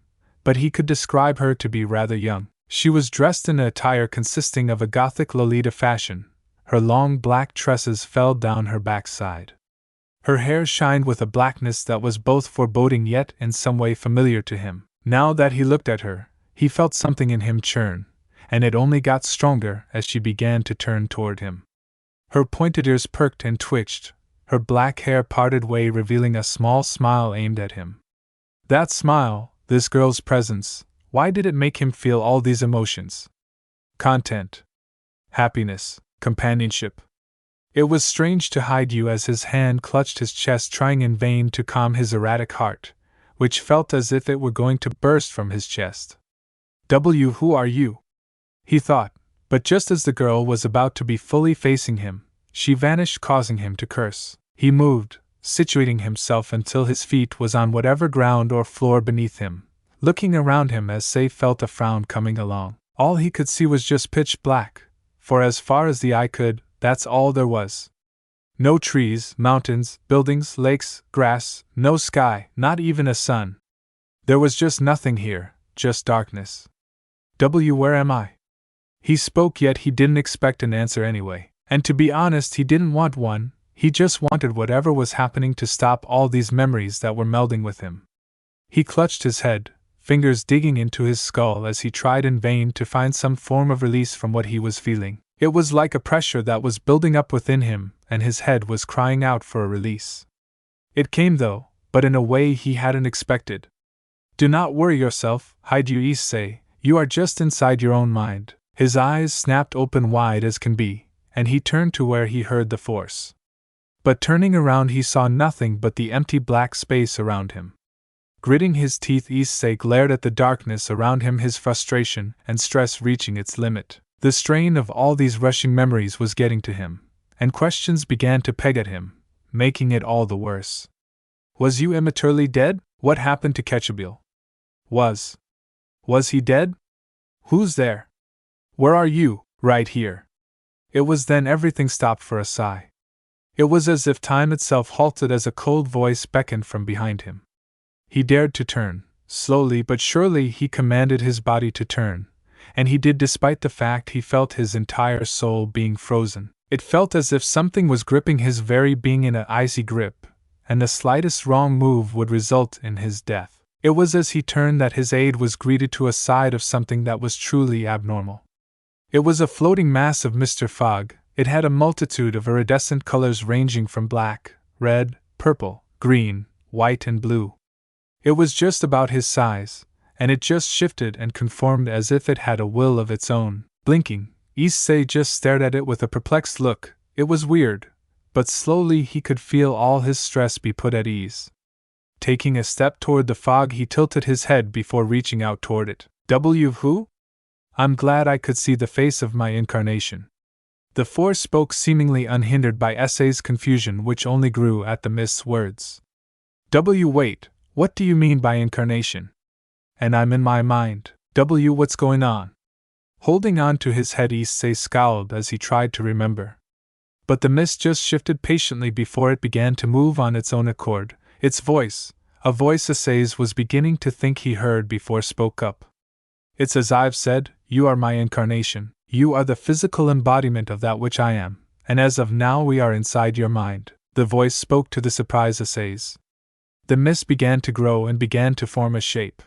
but he could describe her to be rather young. She was dressed in an attire consisting of a Gothic Lolita fashion. Her long black tresses fell down her backside. Her hair shined with a blackness that was both foreboding yet in some way familiar to him. Now that he looked at her, he felt something in him churn, and it only got stronger as she began to turn toward him. Her pointed ears perked and twitched, her black hair parted way revealing a small smile aimed at him. That smile, this girl's presence, why did it make him feel all these emotions? Content, happiness, companionship. It was strange to Hyoudou as his hand clutched his chest, trying in vain to calm his erratic heart, which felt as if it were going to burst from his chest. Who are you? He thought, but just as the girl was about to be fully facing him, she vanished, causing him to curse. He moved, situating himself until his feet was on whatever ground or floor beneath him, looking around him as Sei felt a frown coming along. All he could see was just pitch black, for as far as the eye could, that's all there was. No trees, mountains, buildings, lakes, grass, no sky, not even a sun. There was just nothing here, just darkness. Where am I? He spoke, yet he didn't expect an answer anyway. And to be honest, he didn't want one, he just wanted whatever was happening to stop all these memories that were melding with him. He clutched his head, fingers digging into his skull as he tried in vain to find some form of release from what he was feeling. It was like a pressure that was building up within him, and his head was crying out for a release. It came though, but in a way he hadn't expected. Do not worry yourself, Hyoudou Issei, you are just inside your own mind. His eyes snapped open wide as can be, and he turned to where he heard the force. But turning around he saw nothing but the empty black space around him. Gritting his teeth, Issei glared at the darkness around him, his frustration and stress reaching its limit. The strain of all these rushing memories was getting to him, and questions began to peg at him, making it all the worse. Was you immaturely dead? What happened to Kokabiel? Was he dead? Who's there? Where are you? Right here. It was then everything stopped for a sigh. It was as if time itself halted as a cold voice beckoned from behind him. He dared to turn. Slowly but surely he commanded his body to turn, and he did despite the fact he felt his entire soul being frozen. It felt as if something was gripping his very being in an icy grip, and the slightest wrong move would result in his death. It was as he turned that his aid was greeted to a side of something that was truly abnormal. It was a floating mass of Mr. Fog. It had a multitude of iridescent colors ranging from black, red, purple, green, white and blue. It was just about his size, and it just shifted and conformed as if it had a will of its own. Blinking, Issei just stared at it with a perplexed look. It was weird, but slowly he could feel all his stress be put at ease. Taking a step toward the fog, he tilted his head before reaching out toward it. Who? I'm glad I could see the face of my incarnation. The force spoke seemingly unhindered by Issei's confusion, which only grew at the mist's words. Wait, what do you mean by incarnation? And I'm in my mind. What's going on? Holding on to his head, Issei scowled as he tried to remember. But the mist just shifted patiently before it began to move on its own accord. Its voice, a voice Issei was beginning to think he heard before, spoke up. It's as I've said, you are my incarnation. You are the physical embodiment of that which I am, and as of now we are inside your mind. The voice spoke to the surprised Issei. The mist began to grow and began to form a shape.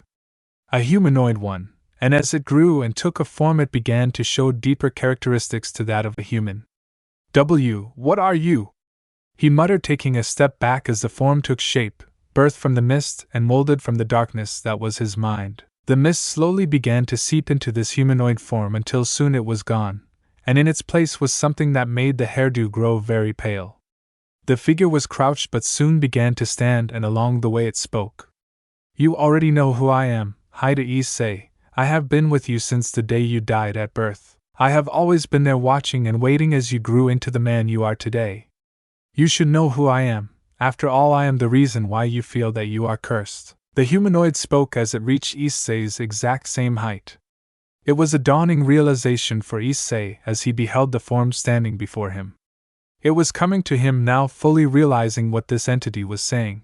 A humanoid one, and as it grew and took a form it began to show deeper characteristics to that of a human. What are you? He muttered, taking a step back as the form took shape, birthed from the mist and molded from the darkness that was his mind. The mist slowly began to seep into this humanoid form until soon it was gone, and in its place was something that made the hairdo grow very pale. The figure was crouched but soon began to stand, and along the way it spoke. You already know who I am, Hyoudou Issei. I have been with you since the day you died at birth. I have always been there watching and waiting as you grew into the man you are today. You should know who I am. After all, I am the reason why you feel that you are cursed. The humanoid spoke as it reached Issei's exact same height. It was a dawning realization for Issei as he beheld the form standing before him. It was coming to him now, fully realizing what this entity was saying.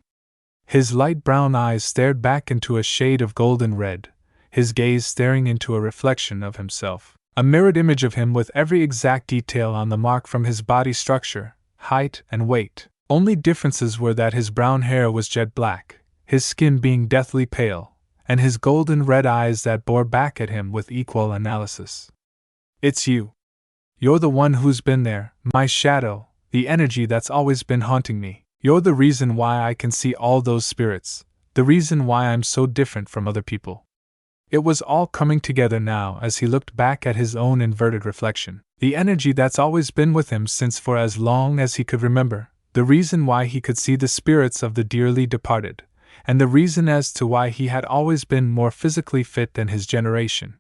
His light brown eyes stared back into a shade of golden red, his gaze staring into a reflection of himself. A mirrored image of him with every exact detail on the mark from his body structure, height, and weight. Only differences were that his brown hair was jet black, his skin being deathly pale, and his golden red eyes that bore back at him with equal analysis. It's you. You're the one who's been there, my shadow, the energy that's always been haunting me. You're the reason why I can see all those spirits, the reason why I'm so different from other people. It was all coming together now as he looked back at his own inverted reflection. The energy that's always been with him since for as long as he could remember, the reason why he could see the spirits of the dearly departed, and the reason as to why he had always been more physically fit than his generation.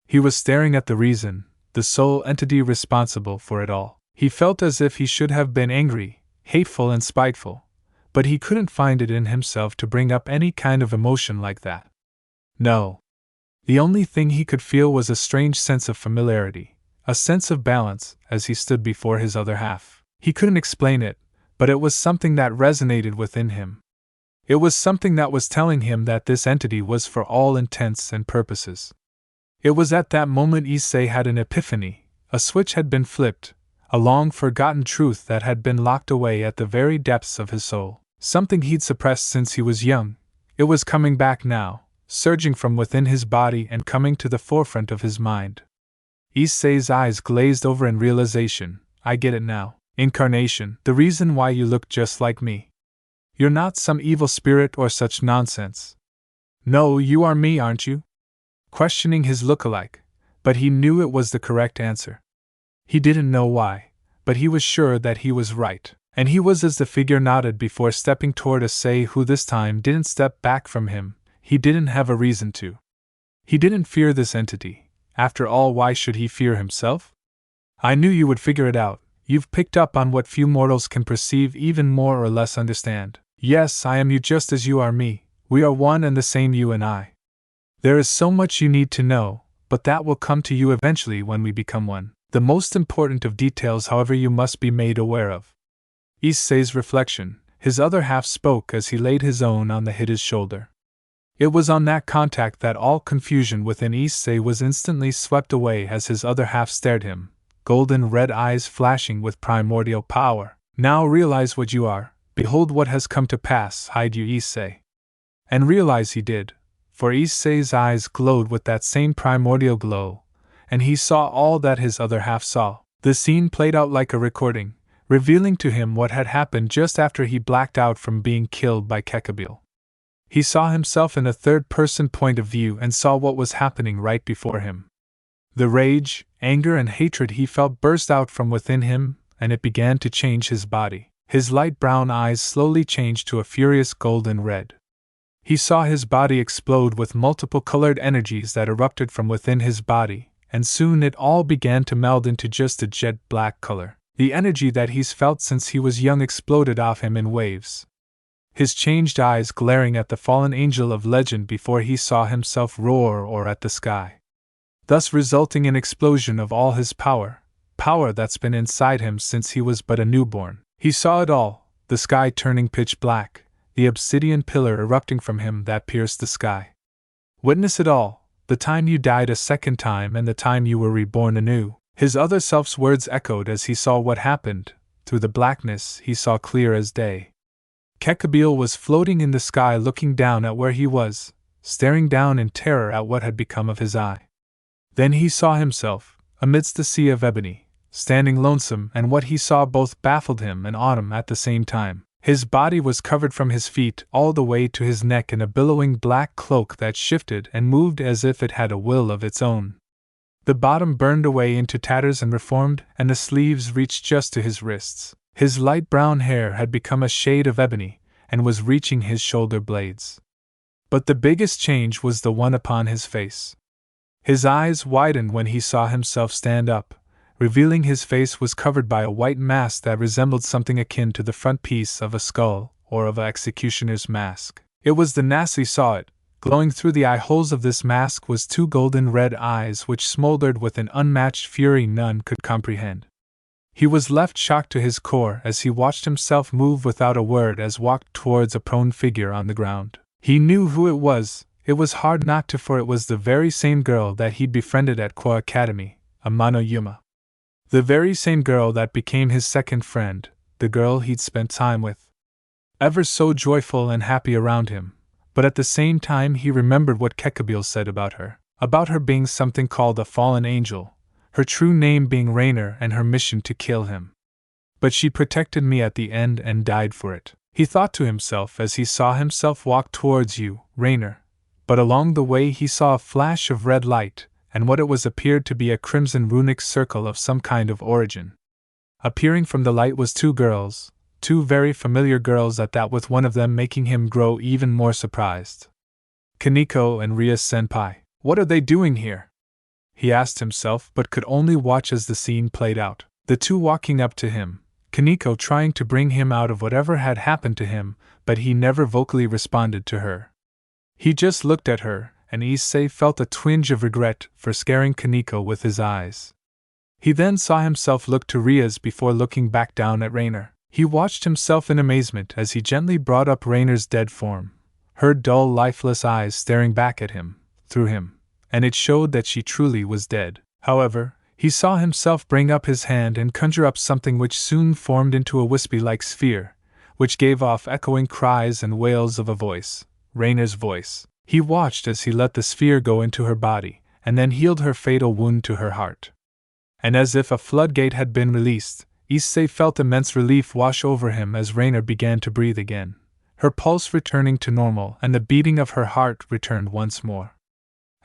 He was staring at the reason, the sole entity responsible for it all. He felt as if he should have been angry, hateful and spiteful, but he couldn't find it in himself to bring up any kind of emotion like that. No. The only thing he could feel was a strange sense of familiarity, a sense of balance as he stood before his other half. He couldn't explain it, but it was something that resonated within him. It was something that was telling him that this entity was for all intents and purposes. It was at that moment Issei had an epiphany, a switch had been flipped, a long-forgotten truth that had been locked away at the very depths of his soul. Something he'd suppressed since he was young, it was coming back now, surging from within his body and coming to the forefront of his mind. Issei's eyes glazed over in realization. I get it now. Incarnation, the reason why you look just like me. You're not some evil spirit or such nonsense. No, you are me, aren't you? Questioning his look-alike, but he knew it was the correct answer. He didn't know why, but he was sure that he was right, and he was as the figure nodded before stepping toward Issei, who this time didn't step back from him. He didn't have a reason to. He didn't fear this entity. After all, why should he fear himself? I knew you would figure it out. You've picked up on what few mortals can perceive, even more or less understand. Yes, I am you just as you are me. We are one and the same, you and I. There is so much you need to know, but that will come to you eventually when we become one. The most important of details, however, you must be made aware of. Issei's reflection, his other half spoke as he laid his own on his shoulder. It was on that contact that all confusion within Issei was instantly swept away as his other half stared him, golden red eyes flashing with primordial power. Now realize what you are, behold what has come to pass, Hyoudou Issei. And realize he did, for Issei's eyes glowed with that same primordial glow, and he saw all that his other half saw. The scene played out like a recording, revealing to him what had happened just after he blacked out from being killed by Kokabiel. He saw himself in a third-person point of view and saw what was happening right before him. The rage, anger, and hatred he felt burst out from within him, and it began to change his body. His light brown eyes slowly changed to a furious golden red. He saw his body explode with multiple colored energies that erupted from within his body, and soon it all began to meld into just a jet black color. The energy that he's felt since he was young exploded off him in waves. His changed eyes glaring at the fallen angel of legend before he saw himself roar or at the sky, thus resulting in explosion of all his power that's been inside him since he was but a newborn. He saw it all, the sky turning pitch black, the obsidian pillar erupting from him that pierced the sky. Witness it all, the time you died a second time and the time you were reborn anew. His other self's words echoed as he saw what happened. Through the blackness he saw clear as day. Kokabiel was floating in the sky looking down at where he was, staring down in terror at what had become of his eye. Then he saw himself, amidst the sea of ebony, standing lonesome, and what he saw both baffled him and awed him at the same time. His body was covered from his feet all the way to his neck in a billowing black cloak that shifted and moved as if it had a will of its own. The bottom burned away into tatters and reformed, and the sleeves reached just to his wrists. His light brown hair had become a shade of ebony, and was reaching his shoulder blades. But the biggest change was the one upon his face. His eyes widened when he saw himself stand up, revealing his face was covered by a white mask that resembled something akin to the front piece of a skull, or of an executioner's mask. It was the Nasi saw it. Glowing through the eye holes of this mask was two golden red eyes which smoldered with an unmatched fury none could comprehend. He was left shocked to his core as he watched himself move without a word as walked towards a prone figure on the ground. He knew who it was hard not to, for it was the very same girl that he'd befriended at Ko Academy, Amano Yuma. The very same girl that became his second friend, the girl he'd spent time with. Ever so joyful and happy around him, but at the same time he remembered what Kokabiel said about her being something called a fallen angel, her true name being Rainer and her mission to kill him. But she protected me at the end and died for it, he thought to himself as he saw himself walk towards you, Rainer. But along the way he saw a flash of red light, and what it was appeared to be a crimson runic circle of some kind of origin. Appearing from the light was two girls, two very familiar girls at that, with one of them making him grow even more surprised. Kaneko and Ria Senpai. What are they doing here? He asked himself, but could only watch as the scene played out. The two walking up to him, Kaneko trying to bring him out of whatever had happened to him, but he never vocally responded to her. He just looked at her, and Issei felt a twinge of regret for scaring Kaneko with his eyes. He then saw himself look to Ria's before looking back down at Rainer. He watched himself in amazement as he gently brought up Rainer's dead form, her dull, lifeless eyes staring back at him, through him, and it showed that she truly was dead. However, he saw himself bring up his hand and conjure up something which soon formed into a wispy-like sphere, which gave off echoing cries and wails of a voice, Rainer's voice. He watched as he let the sphere go into her body, and then healed her fatal wound to her heart. And as if a floodgate had been released, Issei felt immense relief wash over him as Rainer began to breathe again, her pulse returning to normal and the beating of her heart returned once more.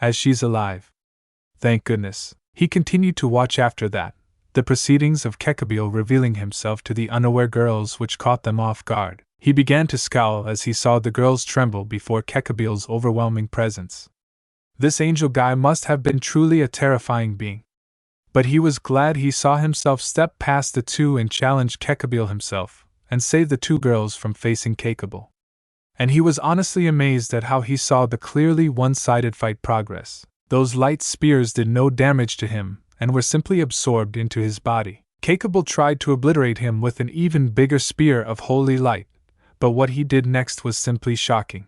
As she's alive. Thank goodness. He continued to watch after that, the proceedings of Kokabiel revealing himself to the unaware girls which caught them off guard. He began to scowl as he saw the girls tremble before Kokabiel's overwhelming presence. This angel guy must have been truly a terrifying being. But he was glad he saw himself step past the two and challenge Kokabiel himself, and save the two girls from facing Kokabiel. And he was honestly amazed at how he saw the clearly one-sided fight progress. Those light spears did no damage to him, and were simply absorbed into his body. Kokabiel tried to obliterate him with an even bigger spear of holy light, but what he did next was simply shocking.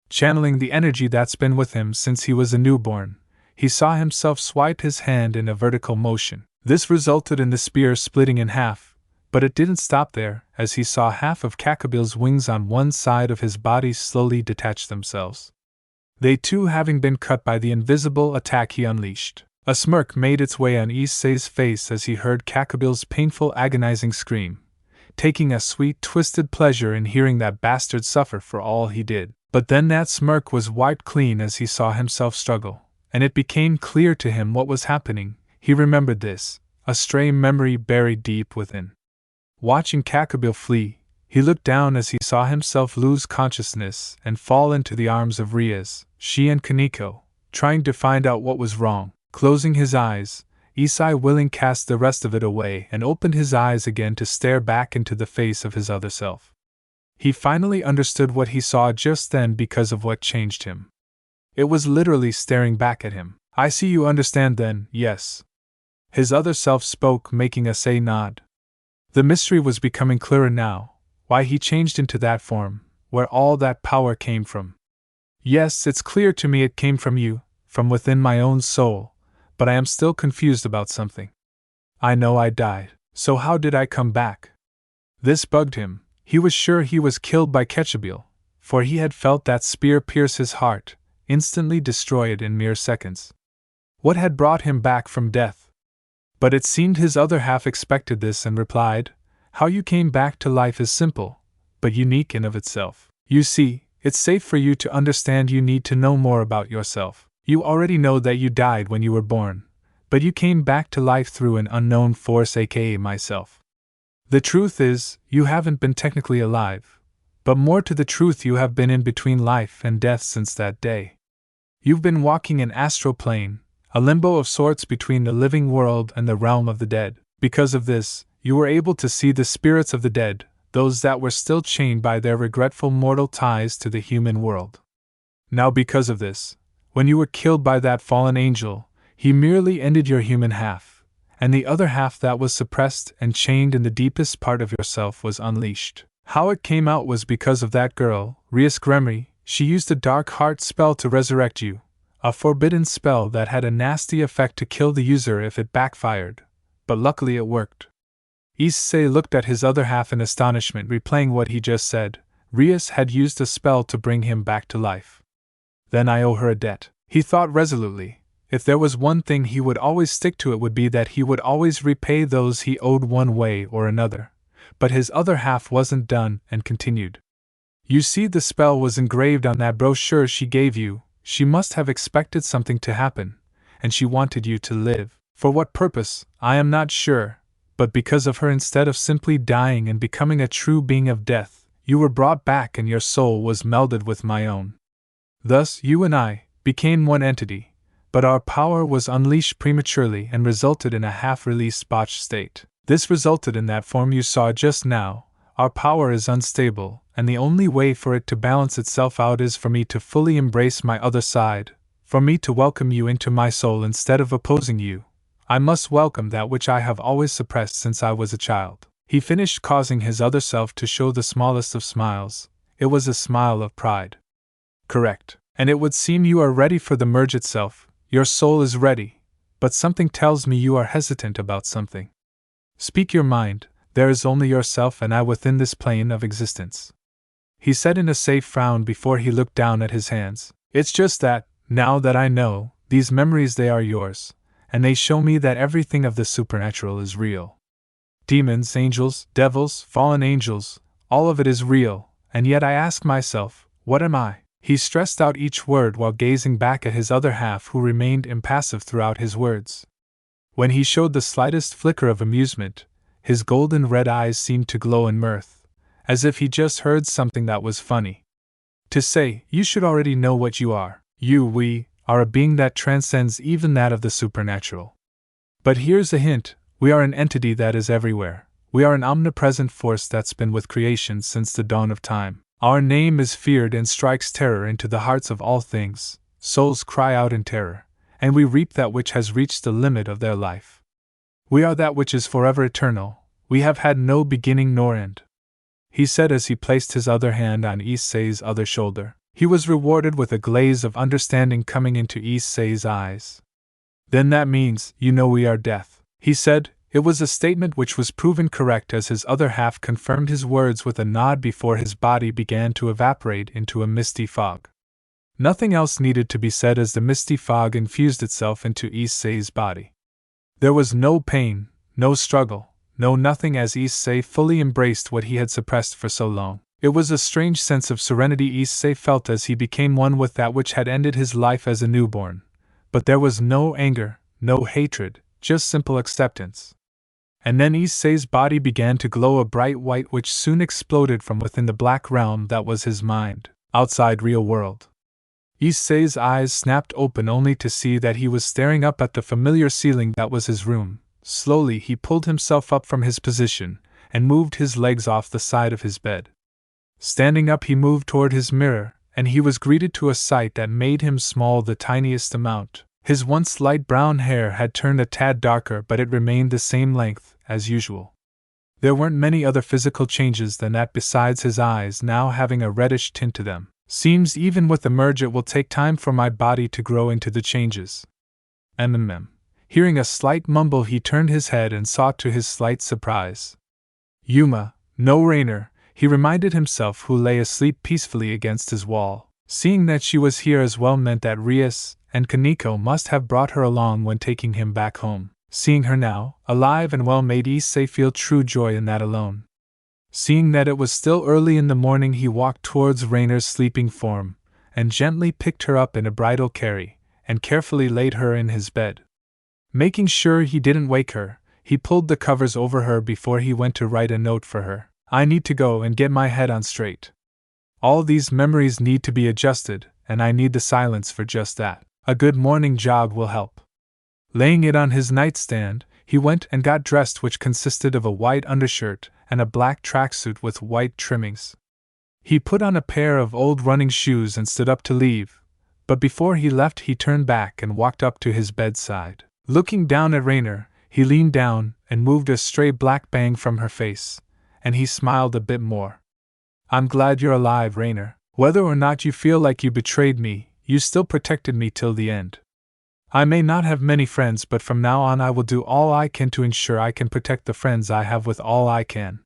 Channeling the energy that's been with him since he was a newborn, he saw himself swipe his hand in a vertical motion. This resulted in the spear splitting in half, but it didn't stop there, as he saw half of Kokabiel's wings on one side of his body slowly detach themselves. They too having been cut by the invisible attack he unleashed. A smirk made its way on Issei's face as he heard Kokabiel's painful agonizing scream, taking a sweet twisted pleasure in hearing that bastard suffer for all he did. But then that smirk was wiped clean as he saw himself struggle, and it became clear to him what was happening. He remembered this, a stray memory buried deep within. Watching Kokabiel flee, he looked down as he saw himself lose consciousness and fall into the arms of Rias, she and Kaneko, trying to find out what was wrong. Closing his eyes, Issei willing cast the rest of it away and opened his eyes again to stare back into the face of his other self. He finally understood what he saw just then because of what changed him. It was literally staring back at him. I see you understand then, yes. His other self spoke, making Issei nod. The mystery was becoming clearer now, why he changed into that form, where all that power came from. Yes, it's clear to me it came from you, from within my own soul, but I am still confused about something. I know I died, so how did I come back? This bugged him. He was sure he was killed by Kokabiel, for he had felt that spear pierce his heart, instantly destroy it in mere seconds. What had brought him back from death? But it seemed his other half expected this and replied, how you came back to life is simple, but unique in of itself. You see, it's safe for you to understand you need to know more about yourself. You already know that you died when you were born, but you came back to life through an unknown force, aka myself. The truth is, you haven't been technically alive, but more to the truth you have been in between life and death since that day. You've been walking an astral plane, a limbo of sorts between the living world and the realm of the dead. Because of this, you were able to see the spirits of the dead, those that were still chained by their regretful mortal ties to the human world. Now because of this, when you were killed by that fallen angel, he merely ended your human half, and the other half that was suppressed and chained in the deepest part of yourself was unleashed. How it came out was because of that girl, Rias Gremry. She used a dark heart spell to resurrect you, a forbidden spell that had a nasty effect to kill the user if it backfired, but luckily it worked. Issei looked at his other half in astonishment, replaying what he just said. Rias had used a spell to bring him back to life. Then I owe her a debt, he thought resolutely. If there was one thing he would always stick to, it would be that he would always repay those he owed one way or another. But his other half wasn't done and continued. You see, the spell was engraved on that brochure she gave you. She must have expected something to happen, and she wanted you to live. For what purpose, I am not sure, but because of her, instead of simply dying and becoming a true being of death, you were brought back and your soul was melded with my own. Thus, you and I became one entity, but our power was unleashed prematurely and resulted in a half-released botched state. This resulted in that form you saw just now. Our power is unstable, and the only way for it to balance itself out is for me to fully embrace my other side, for me to welcome you into my soul instead of opposing you. I must welcome that which I have always suppressed since I was a child. He finished, causing his other self to show the smallest of smiles. It was a smile of pride. Correct. And it would seem you are ready for the merge itself. Your soul is ready, but something tells me you are hesitant about something. Speak your mind, there is only yourself and I within this plane of existence. He said in a safe frown before he looked down at his hands. It's just that, now that I know, these memories they are yours, and they show me that everything of the supernatural is real. Demons, angels, devils, fallen angels, all of it is real, and yet I ask myself, what am I? He stressed out each word while gazing back at his other half who remained impassive throughout his words. When he showed the slightest flicker of amusement, his golden red eyes seemed to glow in mirth, as if he just heard something that was funny. To say, you should already know what you are. We, are a being that transcends even that of the supernatural. But here's a hint, we are an entity that is everywhere. We are an omnipresent force that's been with creation since the dawn of time. Our name is feared and strikes terror into the hearts of all things. Souls cry out in terror, and we reap that which has reached the limit of their life. We are that which is forever eternal. We have had no beginning nor end. He said as he placed his other hand on Issei's other shoulder. He was rewarded with a glaze of understanding coming into Issei's eyes. Then that means, you know we are death, he said. It was a statement which was proven correct as his other half confirmed his words with a nod before his body began to evaporate into a misty fog. Nothing else needed to be said as the misty fog infused itself into Issei's body. There was no pain, no struggle, no nothing as Issei fully embraced what he had suppressed for so long. It was a strange sense of serenity Issei felt as he became one with that which had ended his life as a newborn. But there was no anger, no hatred, just simple acceptance. And then Issei's body began to glow a bright white which soon exploded from within the black realm that was his mind, outside real world. Issei's eyes snapped open only to see that he was staring up at the familiar ceiling that was his room. Slowly he pulled himself up from his position, and moved his legs off the side of his bed. Standing up he moved toward his mirror, and he was greeted to a sight that made him small the tiniest amount. His once light brown hair had turned a tad darker but it remained the same length, as usual. There weren't many other physical changes than that besides his eyes now having a reddish tint to them. Seems even with the merge it will take time for my body to grow into the changes. Hearing a slight mumble he turned his head and saw to his slight surprise Yuma, no Rainer, he reminded himself, who lay asleep peacefully against his wall. Seeing that she was here as well meant that Rias and Kaneko must have brought her along when taking him back home. Seeing her now, alive and well, made Issei feel true joy in that alone. Seeing that it was still early in the morning, he walked towards Rainer's sleeping form, and gently picked her up in a bridal carry, and carefully laid her in his bed. Making sure he didn't wake her, he pulled the covers over her before he went to write a note for her. I need to go and get my head on straight. All these memories need to be adjusted, and I need the silence for just that. A good morning jog will help. Laying it on his nightstand, he went and got dressed, which consisted of a white undershirt and a black tracksuit with white trimmings. He put on a pair of old running shoes and stood up to leave, but before he left he turned back and walked up to his bedside. Looking down at Rainer, he leaned down and moved a stray black bang from her face, and he smiled a bit more. I'm glad you're alive, Rainer. Whether or not you feel like you betrayed me, you still protected me till the end. I may not have many friends, but from now on I will do all I can to ensure I can protect the friends I have with all I can.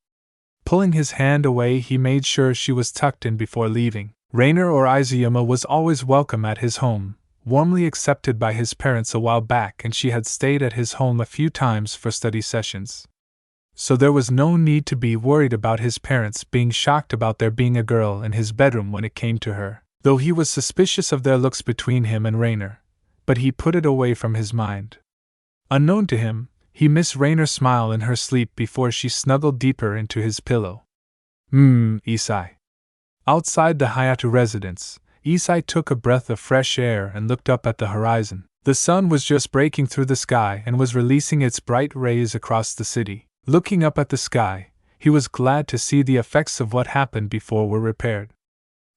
Pulling his hand away, he made sure she was tucked in before leaving. Rainer or Izayama was always welcome at his home, warmly accepted by his parents a while back, and she had stayed at his home a few times for study sessions. So there was no need to be worried about his parents being shocked about there being a girl in his bedroom when it came to her, though he was suspicious of their looks between him and Rainer, but he put it away from his mind. Unknown to him, he missed Rainer's smile in her sleep before she snuggled deeper into his pillow. Issei. Outside the Hyoudou residence, Issei took a breath of fresh air and looked up at the horizon. The sun was just breaking through the sky and was releasing its bright rays across the city. Looking up at the sky, he was glad to see the effects of what happened before were repaired.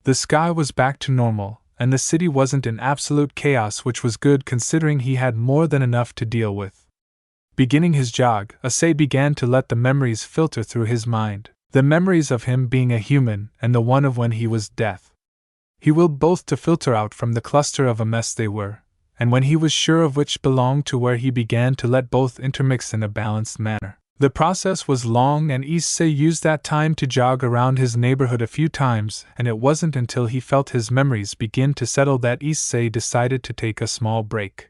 The sky was back to normal, and the city wasn't in absolute chaos, which was good considering he had more than enough to deal with. Beginning his jog, Issei began to let the memories filter through his mind, the memories of him being a human and the one of when he was death. He willed both to filter out from the cluster of a mess they were, and when he was sure of which belonged to where, he began to let both intermix in a balanced manner. The process was long, and Issei used that time to jog around his neighborhood a few times, and it wasn't until he felt his memories begin to settle that Issei decided to take a small break.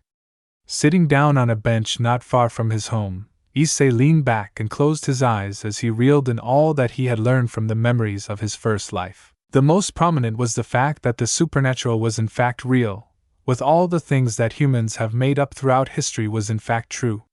Sitting down on a bench not far from his home, Issei leaned back and closed his eyes as he reeled in all that he had learned from the memories of his first life. The most prominent was the fact that the supernatural was in fact real, with all the things that humans have made up throughout history was in fact true.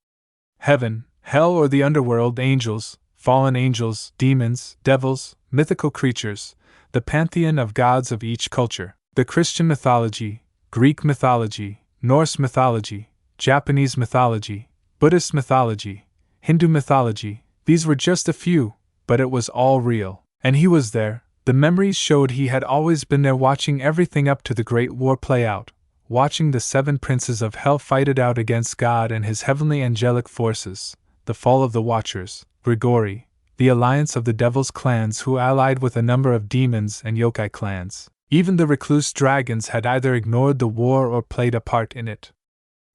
Heaven, hell, or the underworld, angels, fallen angels, demons, devils, mythical creatures, the pantheon of gods of each culture, the Christian mythology, Greek mythology, Norse mythology, Japanese mythology, Buddhist mythology, Hindu mythology, these were just a few, but it was all real, and he was there. The memories showed he had always been there, watching everything up to the Great War play out, watching the 7 princes of hell fight it out against God and his heavenly angelic forces, the fall of the Watchers, Grigori, the alliance of the devil's clans who allied with a number of demons and yokai clans. Even the recluse dragons had either ignored the war or played a part in it.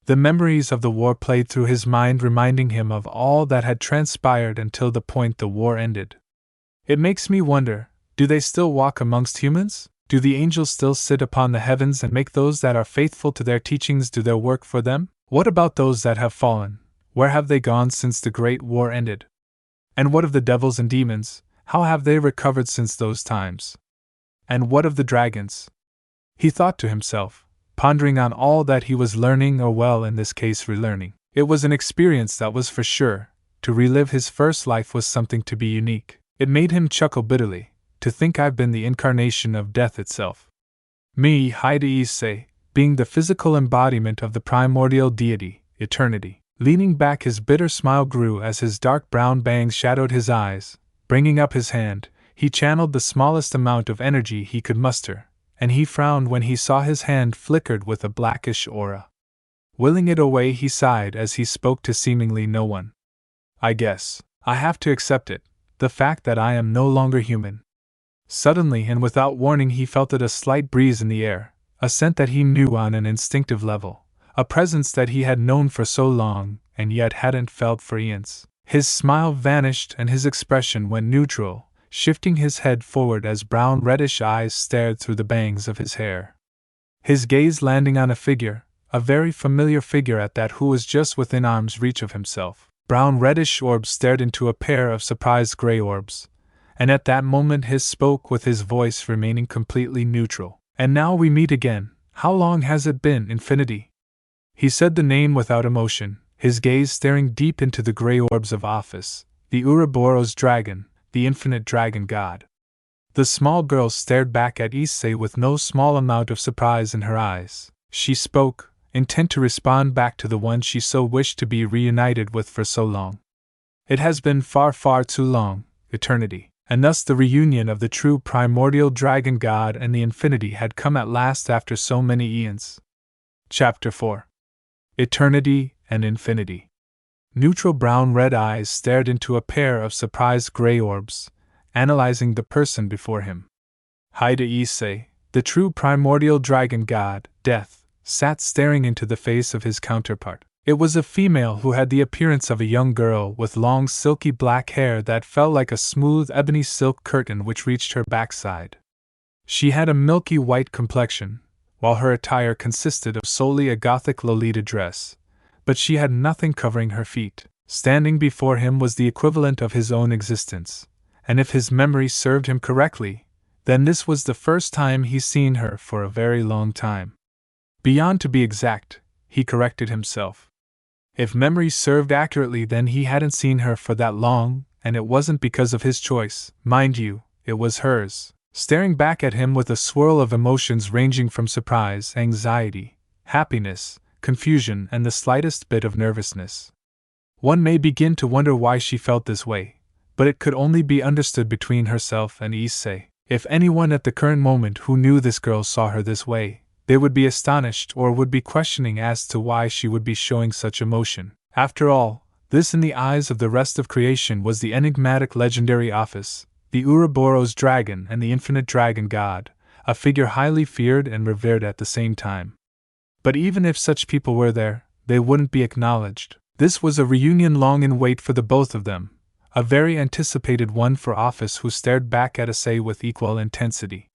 The memories of the war played through his mind, reminding him of all that had transpired until the point the war ended. It makes me wonder, do they still walk amongst humans? Do the angels still sit upon the heavens and make those that are faithful to their teachings do their work for them? What about those that have fallen? Where have they gone since the Great War ended? And what of the devils and demons? How have they recovered since those times? And what of the dragons? He thought to himself, pondering on all that he was learning, or well, in this case, relearning. It was an experience that was for sure. To relive his first life was something to be unique. It made him chuckle bitterly. To think I've been the incarnation of death itself. Me, Hyoudou Issei, being the physical embodiment of the primordial deity, eternity. Leaning back, his bitter smile grew as his dark brown bangs shadowed his eyes. Bringing up his hand, he channeled the smallest amount of energy he could muster, and he frowned when he saw his hand flickered with a blackish aura. Willing it away, he sighed as he spoke to seemingly no one. I guess I have to accept it, the fact that I am no longer human. Suddenly and without warning, he felt a slight breeze in the air, a scent that he knew on an instinctive level, a presence that he had known for so long and yet hadn't felt for eons. His smile vanished and his expression went neutral, shifting his head forward as brown-reddish eyes stared through the bangs of his hair. His gaze landing on a figure, a very familiar figure at that, who was just within arm's reach of himself. Brown-reddish orbs stared into a pair of surprised gray orbs, and at that moment his spoke with his voice remaining completely neutral. And now we meet again. How long has it been, infinity? He said the name without emotion, his gaze staring deep into the gray orbs of Ophis, the Ouroboros dragon, the infinite dragon god. The small girl stared back at Issei with no small amount of surprise in her eyes. She spoke, intent to respond back to the one she so wished to be reunited with for so long. It has been far, far too long, eternity. And thus the reunion of the true primordial dragon god and the infinity had come at last after so many eons. Chapter 4. Eternity and Infinity. Neutral brown-red eyes stared into a pair of surprised gray orbs, analyzing the person before him. Hyoudou Issei, the true primordial dragon god, Death, sat staring into the face of his counterpart. It was a female who had the appearance of a young girl with long silky black hair that fell like a smooth ebony silk curtain which reached her backside. She had a milky white complexion, while her attire consisted of solely a Gothic Lolita dress, but she had nothing covering her feet. Standing before him was the equivalent of his own existence, and if his memory served him correctly, then this was the first time he'd seen her for a very long time. Beyond, to be exact, he corrected himself. If memory served accurately, then he hadn't seen her for that long, and it wasn't because of his choice, mind you, it was hers. Staring back at him with a swirl of emotions ranging from surprise, anxiety, happiness, confusion, and the slightest bit of nervousness. One may begin to wonder why she felt this way, but it could only be understood between herself and Issei. If anyone at the current moment who knew this girl saw her this way, they would be astonished or would be questioning as to why she would be showing such emotion. After all, This, in the eyes of the rest of creation, was the enigmatic legendary Ophis, the Ouroboros dragon and the infinite dragon god, a figure highly feared and revered at the same time. But even if such people were there, they wouldn't be acknowledged. This was a reunion long in wait for the both of them, a very anticipated one for Ophis, who stared back at Issei with equal intensity.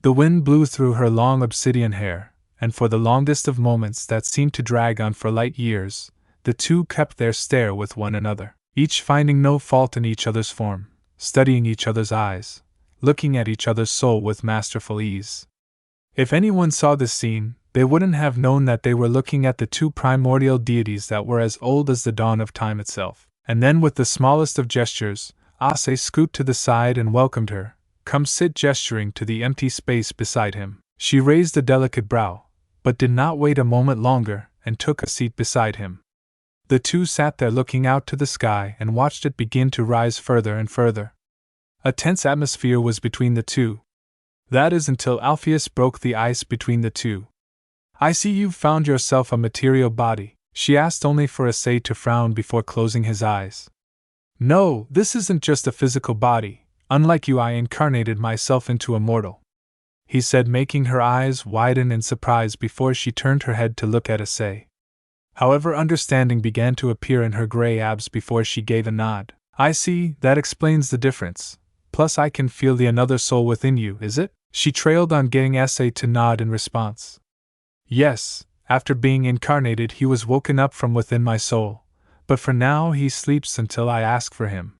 The wind blew through her long obsidian hair, and for the longest of moments that seemed to drag on for light years, the two kept their stare with one another, each finding no fault in each other's form, studying each other's eyes, looking at each other's soul with masterful ease. If anyone saw this scene, they wouldn't have known that they were looking at the two primordial deities that were as old as the dawn of time itself. And then, with the smallest of gestures, Issei scooted to the side and welcomed her. "Come sit," gesturing to the empty space beside him. She raised a delicate brow, but did not wait a moment longer, and took a seat beside him. The two sat there looking out to the sky and watched it begin to rise further and further. A tense atmosphere was between the two. That is, until Ophis broke the ice between the two. "I see you've found yourself a material body," she asked, only for Issei to frown before closing his eyes. "No, this isn't just a physical body. Unlike you, I incarnated myself into a mortal," he said, making her eyes widen in surprise before she turned her head to look at Issei. However, understanding began to appear in her gray abs before she gave a nod. "I see, that explains the difference. Plus I can feel the another soul within you, is it?" She trailed on, getting Issei to nod in response. "Yes, after being incarnated he was woken up from within my soul, but for now he sleeps until I ask for him."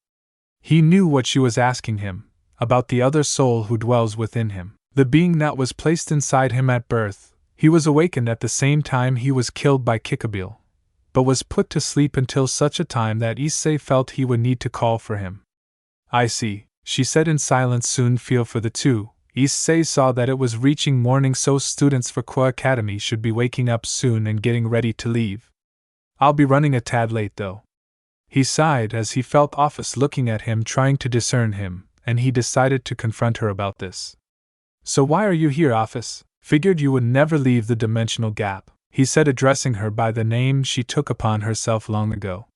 He knew what she was asking him, about the other soul who dwells within him, the being that was placed inside him at birth. He was awakened at the same time he was killed by Kokabiel, but was put to sleep until such a time that Issei felt he would need to call for him. "I see," she said in silence. Soon feel for the two. Issei saw that it was reaching morning, so students for Kwa Academy should be waking up soon and getting ready to leave. "I'll be running a tad late though." He sighed as he felt Ophis looking at him, trying to discern him, and he decided to confront her about this. "So why are you here, Ophis? Figured you would never leave the dimensional gap," he said, addressing her by the name she took upon herself long ago.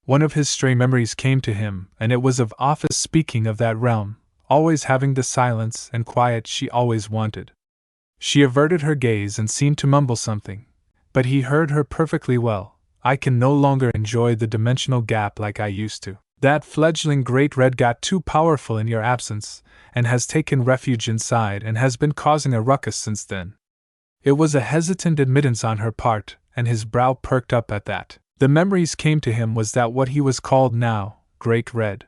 One of his stray memories came to him, and it was of Ophis speaking of that realm, always having the silence and quiet she always wanted. She averted her gaze and seemed to mumble something, but he heard her perfectly well. "I can no longer enjoy the dimensional gap like I used to. That fledgling Great Red got too powerful in your absence, and has taken refuge inside and has been causing a ruckus since then." It was a hesitant admittance on her part, and his brow perked up at that. The memories came to him was that what he was called now, Great Red.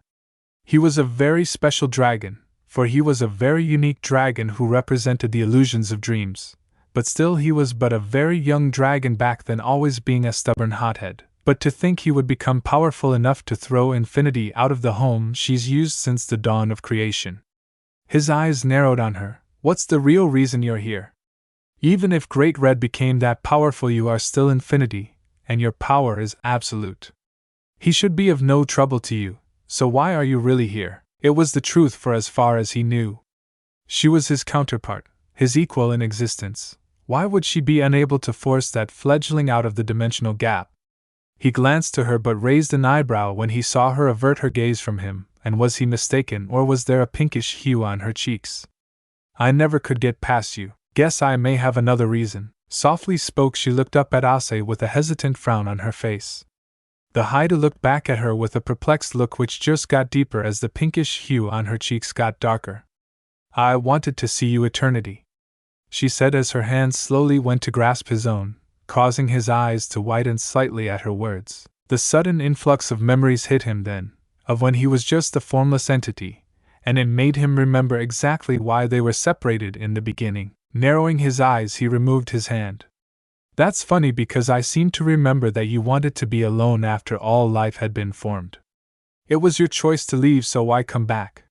He was a very special dragon, for he was a very unique dragon who represented the illusions of dreams, but still he was but a very young dragon back then, always being a stubborn hothead. But to think he would become powerful enough to throw infinity out of the home she's used since the dawn of creation. His eyes narrowed on her. "What's the real reason you're here? Even if Great Red became that powerful, you are still infinity, and your power is absolute. He should be of no trouble to you, so why are you really here?" It was the truth, for as far as he knew, she was his counterpart, his equal in existence. Why would she be unable to force that fledgling out of the dimensional gap? He glanced to her but raised an eyebrow when he saw her avert her gaze from him, and was he mistaken, or was there a pinkish hue on her cheeks? "I never could get past you. Guess I may have another reason," softly spoke. She looked up at Issei with a hesitant frown on her face. The Hyoudou looked back at her with a perplexed look which just got deeper as the pinkish hue on her cheeks got darker. "I wanted to see you eternity," she said as her hand slowly went to grasp his own, causing his eyes to widen slightly at her words. The sudden influx of memories hit him then, of when he was just a formless entity, and it made him remember exactly why they were separated in the beginning. Narrowing his eyes, he removed his hand. "That's funny, because I seem to remember that you wanted to be alone after all life had been formed. It was your choice to leave, so why come back?"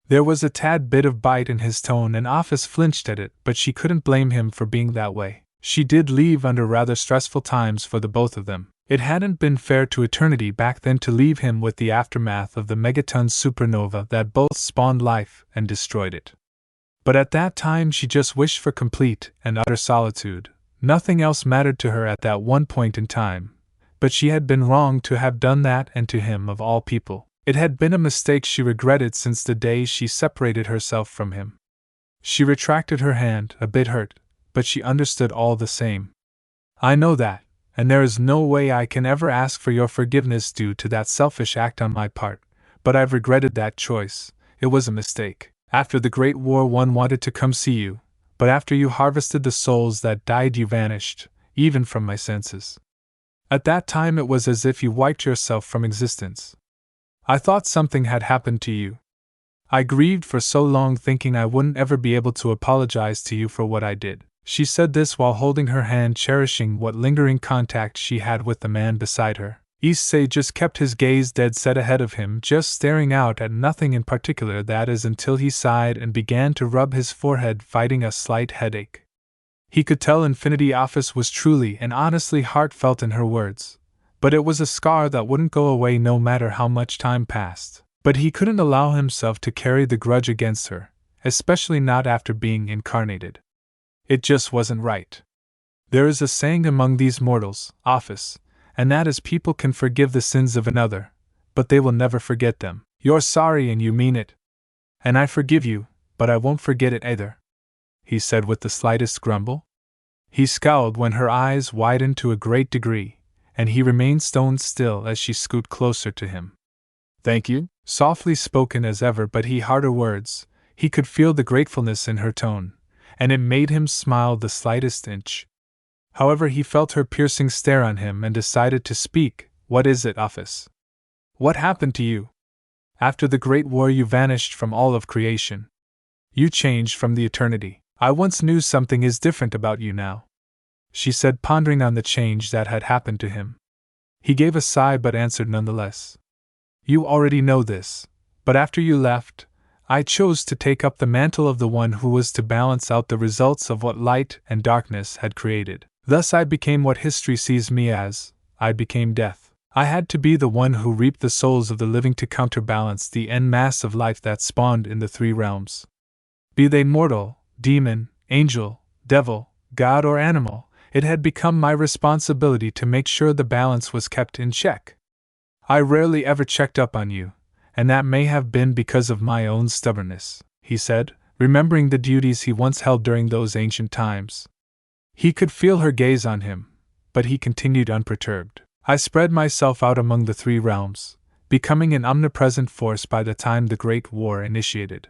There was a tad bit of bite in his tone, and Ophis flinched at it, but she couldn't blame him for being that way. She did leave under rather stressful times for the both of them. It hadn't been fair to eternity back then to leave him with the aftermath of the megaton supernova that both spawned life and destroyed it. But at that time she just wished for complete and utter solitude. Nothing else mattered to her at that one point in time. but she had been wrong to have done that, and to him of all people. It had been a mistake she regretted since the day she separated herself from him. She retracted her hand, a bit hurt, but she understood all the same. I know that, and there is no way I can ever ask for your forgiveness due to that selfish act on my part, but I've regretted that choice. It was a mistake. After the Great War, one wanted to come see you, but after you harvested the souls that died, you vanished, even from my senses. At that time it was as if you wiped yourself from existence. I thought something had happened to you. I grieved for so long, thinking I wouldn't ever be able to apologize to you for what I did. She said this while holding her hand, cherishing what lingering contact she had with the man beside her. Issei just kept his gaze dead set ahead of him, just staring out at nothing in particular, that is, until he sighed and began to rub his forehead, fighting a slight headache. He could tell Infinity Ophis was truly and honestly heartfelt in her words, but it was a scar that wouldn't go away no matter how much time passed. But he couldn't allow himself to carry the grudge against her, especially not after being incarnated. It just wasn't right. There is a saying among these mortals, Ophis, and that is, people can forgive the sins of another, but they will never forget them. You're sorry and you mean it. And I forgive you, but I won't forget it either, he said with the slightest grumble. He scowled when her eyes widened to a great degree, and he remained stone still as she scooted closer to him. Thank you, softly spoken as ever, but he harder words. He could feel the gratefulness in her tone, and it made him smile the slightest inch. However, he felt her piercing stare on him and decided to speak. What is it, Ophis? What happened to you? After the Great War you vanished from all of creation. You changed from the eternity. I once knew something is different about you now, she said, pondering on the change that had happened to him. He gave a sigh but answered nonetheless. You already know this, but after you left, I chose to take up the mantle of the one who was to balance out the results of what light and darkness had created. Thus I became what history sees me as. I became death. I had to be the one who reaped the souls of the living to counterbalance the en masse of life that spawned in the three realms. Be they mortal, demon, angel, devil, god or animal, it had become my responsibility to make sure the balance was kept in check. I rarely ever checked up on you, and that may have been because of my own stubbornness, he said, remembering the duties he once held during those ancient times. He could feel her gaze on him, but he continued unperturbed. I spread myself out among the three realms, becoming an omnipresent force by the time the Great War initiated.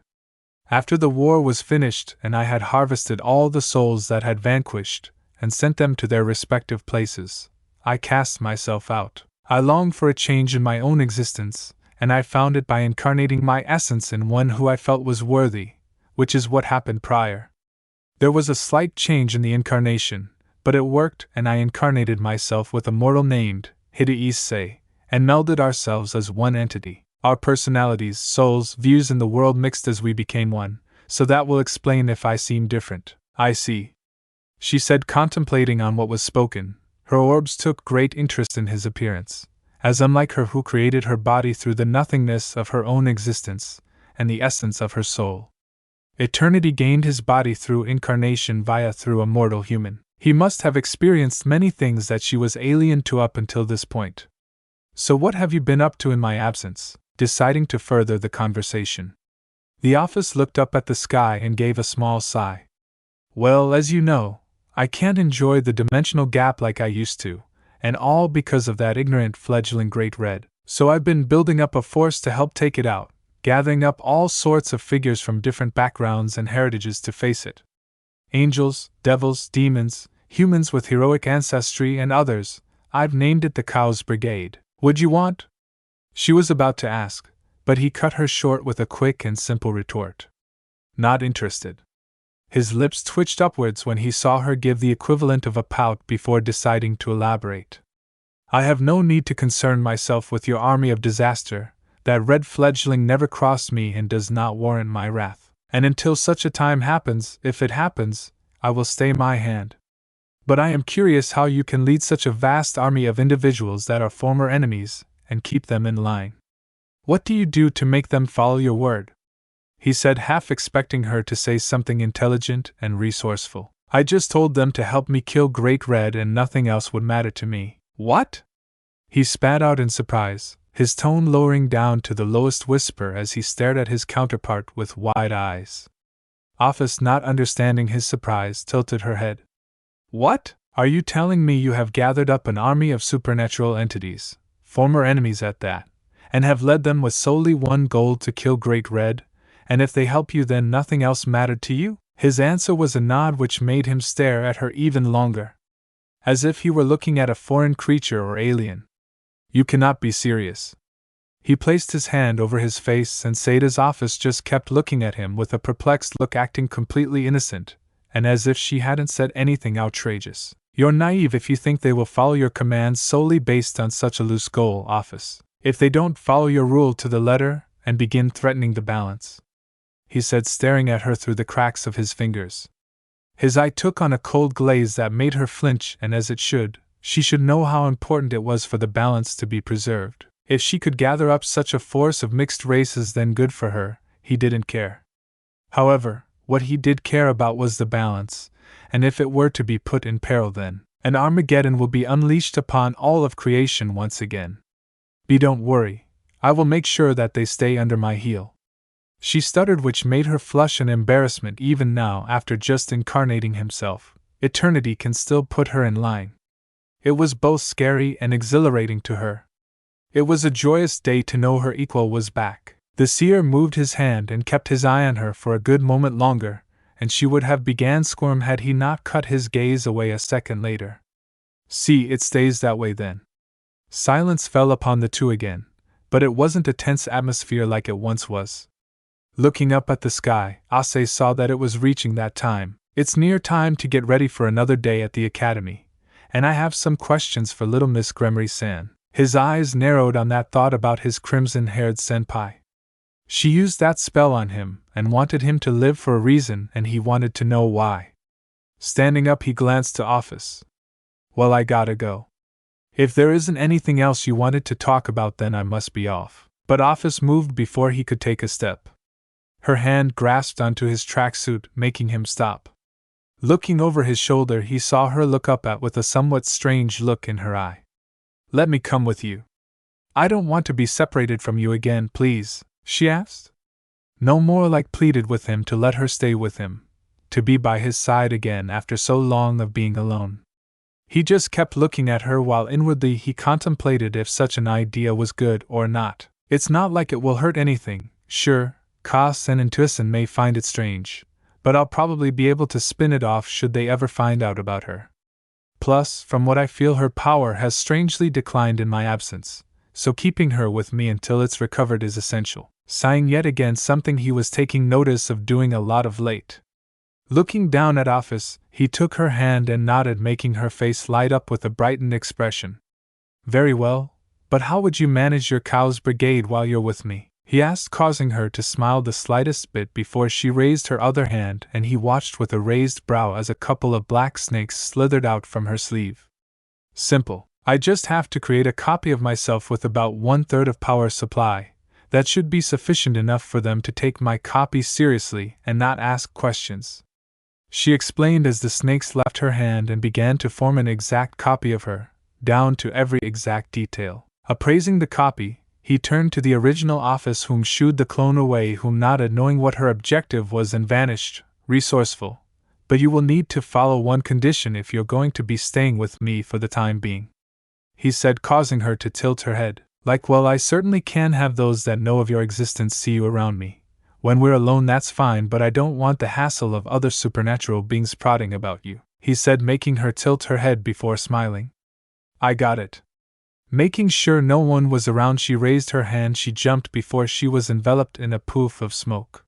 After the war was finished and I had harvested all the souls that had vanquished, and sent them to their respective places, I cast myself out. I longed for a change in my own existence, and I found it by incarnating my essence in one who I felt was worthy, which is what happened prior. There was a slight change in the incarnation, but it worked, and I incarnated myself with a mortal named Hyoudou Issei, and melded ourselves as one entity. Our personalities, souls, views in the world mixed as we became one, so that will explain if I seem different. I see, she said, contemplating on what was spoken. Her orbs took great interest in his appearance, as unlike her who created her body through the nothingness of her own existence, and the essence of her soul. Eternity gained his body through incarnation through a mortal human. He must have experienced many things that she was alien to up until this point. So what have you been up to in my absence? Deciding to further the conversation, the Ophis looked up at the sky and gave a small sigh. Well, as you know, I can't enjoy the dimensional gap like I used to, and all because of that ignorant fledgling Great Red. So I've been building up a force to help take it out, gathering up all sorts of figures from different backgrounds and heritages to face it. Angels, devils, demons, humans with heroic ancestry, and others. I've named it the Cow's Brigade. Would you want? She was about to ask, but he cut her short with a quick and simple retort. Not interested. His lips twitched upwards when he saw her give the equivalent of a pout before deciding to elaborate. I have no need to concern myself with your army of disaster. That red fledgling never crossed me and does not warrant my wrath. And until such a time happens, if it happens, I will stay my hand. But I am curious how you can lead such a vast army of individuals that are former enemies, and keep them in line. What do you do to make them follow your word? He said, half expecting her to say something intelligent and resourceful. I just told them to help me kill Great Red and nothing else would matter to me. What? He spat out in surprise, his tone lowering down to the lowest whisper as he stared at his counterpart with wide eyes. Ophis, not understanding his surprise, tilted her head. What? Are you telling me you have gathered up an army of supernatural entities, former enemies at that, and have led them with solely one goal to kill Great Red, and if they help you then nothing else mattered to you? His answer was a nod which made him stare at her even longer, as if he were looking at a foreign creature or alien. You cannot be serious. He placed his hand over his face, and Sada's Ophis just kept looking at him with a perplexed look, acting completely innocent, and as if she hadn't said anything outrageous. You're naive if you think they will follow your commands solely based on such a loose goal, Ophis. If they don't follow your rule to the letter and begin threatening the balance, he said, staring at her through the cracks of his fingers. His eye took on a cold glaze that made her flinch, and as it should. She should know how important it was for the balance to be preserved. If she could gather up such a force of mixed races, then good for her, he didn't care. However, what he did care about was the balance, and if it were to be put in peril, then an Armageddon will be unleashed upon all of creation once again. Don't worry, I will make sure that they stay under my heel. She stuttered, which made her flush in embarrassment. Even now, after just incarnating himself, eternity can still put her in line. It was both scary and exhilarating to her. It was a joyous day to know her equal was back. The seer moved his hand and kept his eye on her for a good moment longer, and she would have began squirm had he not cut his gaze away a second later. See, it stays that way then. Silence fell upon the two again, but it wasn't a tense atmosphere like it once was. Looking up at the sky, Issei saw that it was reaching that time. It's near time to get ready for another day at the academy, and I have some questions for little Miss Gremory-san. His eyes narrowed on that thought about his crimson-haired senpai. She used that spell on him and wanted him to live for a reason, and he wanted to know why. Standing up, he glanced to Ophis. Well, I gotta go. If there isn't anything else you wanted to talk about, then I must be off. But Ophis moved before he could take a step. Her hand grasped onto his tracksuit, making him stop. Looking over his shoulder, he saw her look up with a somewhat strange look in her eye. Let me come with you. I don't want to be separated from you again, please, she asked. No more like pleaded with him to let her stay with him, to be by his side again after so long of being alone. He just kept looking at her while inwardly he contemplated if such an idea was good or not. It's not like it will hurt anything, sure, Kas and Intuition may find it strange, but I'll probably be able to spin it off should they ever find out about her. Plus, from what I feel, her power has strangely declined in my absence, so keeping her with me until it's recovered is essential. Sighing yet again, something he was taking notice of doing a lot of late. Looking down at Ophis, he took her hand and nodded, making her face light up with a brightened expression. Very well, but how would you manage your Cow's Brigade while you're with me? He asked, causing her to smile the slightest bit before she raised her other hand, and he watched with a raised brow as a couple of black snakes slithered out from her sleeve. Simple. I just have to create a copy of myself with about 1/3 of power supply. That should be sufficient enough for them to take my copy seriously and not ask questions. She explained as the snakes left her hand and began to form an exact copy of her, down to every exact detail. Appraising the copy, he turned to the original Ophis, whom shooed the clone away, whom nodded, knowing what her objective was, and vanished, resourceful. But you will need to follow one condition if you're going to be staying with me for the time being, he said, causing her to tilt her head. Like, well, I certainly can have those that know of your existence see you around me. When we're alone, that's fine, but I don't want the hassle of other supernatural beings prodding about you, he said, making her tilt her head before smiling. I got it. Making sure no one was around, she raised her hand. She jumped before she was enveloped in a poof of smoke.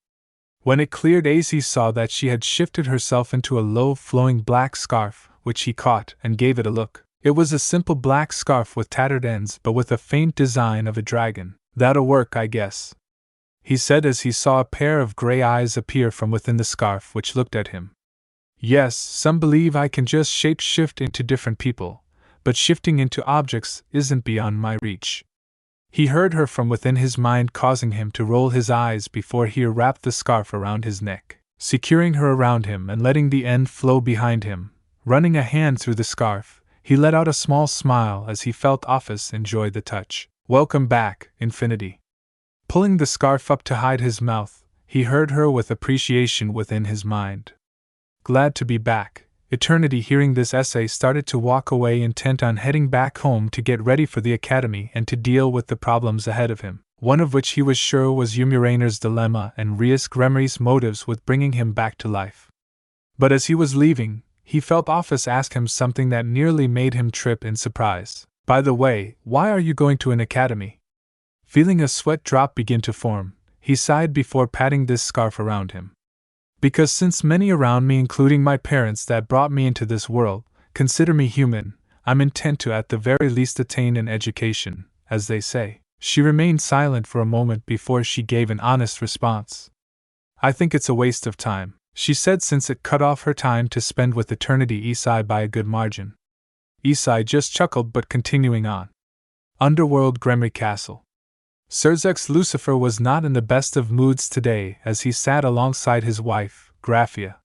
When it cleared, Issei saw that she had shifted herself into a low, flowing black scarf, which he caught and gave it a look. It was a simple black scarf with tattered ends, but with a faint design of a dragon. That'll work, I guess, he said as he saw a pair of gray eyes appear from within the scarf, which looked at him. Yes, some believe I can just shape-shift into different people, but shifting into objects isn't beyond my reach. He heard her from within his mind, causing him to roll his eyes before he wrapped the scarf around his neck, securing her around him and letting the end flow behind him. Running a hand through the scarf, He let out a small smile as he felt Ophis enjoy the touch. "Welcome back, Infinity." Pulling the scarf up to hide his mouth, he heard her with appreciation within his mind. "Glad to be back." Eternity, hearing this essay, started to walk away, intent on heading back home to get ready for the academy and to deal with the problems ahead of him, one of which he was sure was Yuma dilemma and Rias Gremery's motives with bringing him back to life. But as he was leaving, he felt Ophis ask him something that nearly made him trip in surprise. "By the way, why are you going to an academy?" Feeling a sweat drop begin to form, he sighed before patting this scarf around him. "Because since many around me, including my parents that brought me into this world, consider me human, I'm intent to at the very least attain an education, as they say." She remained silent for a moment before she gave an honest response. "I think it's a waste of time," she said, since it cut off her time to spend with Eternity Issei by a good margin. Issei just chuckled, but continuing on. Underworld Gremery Castle. Surzex Lucifer was not in the best of moods today as he sat alongside his wife, Graphia.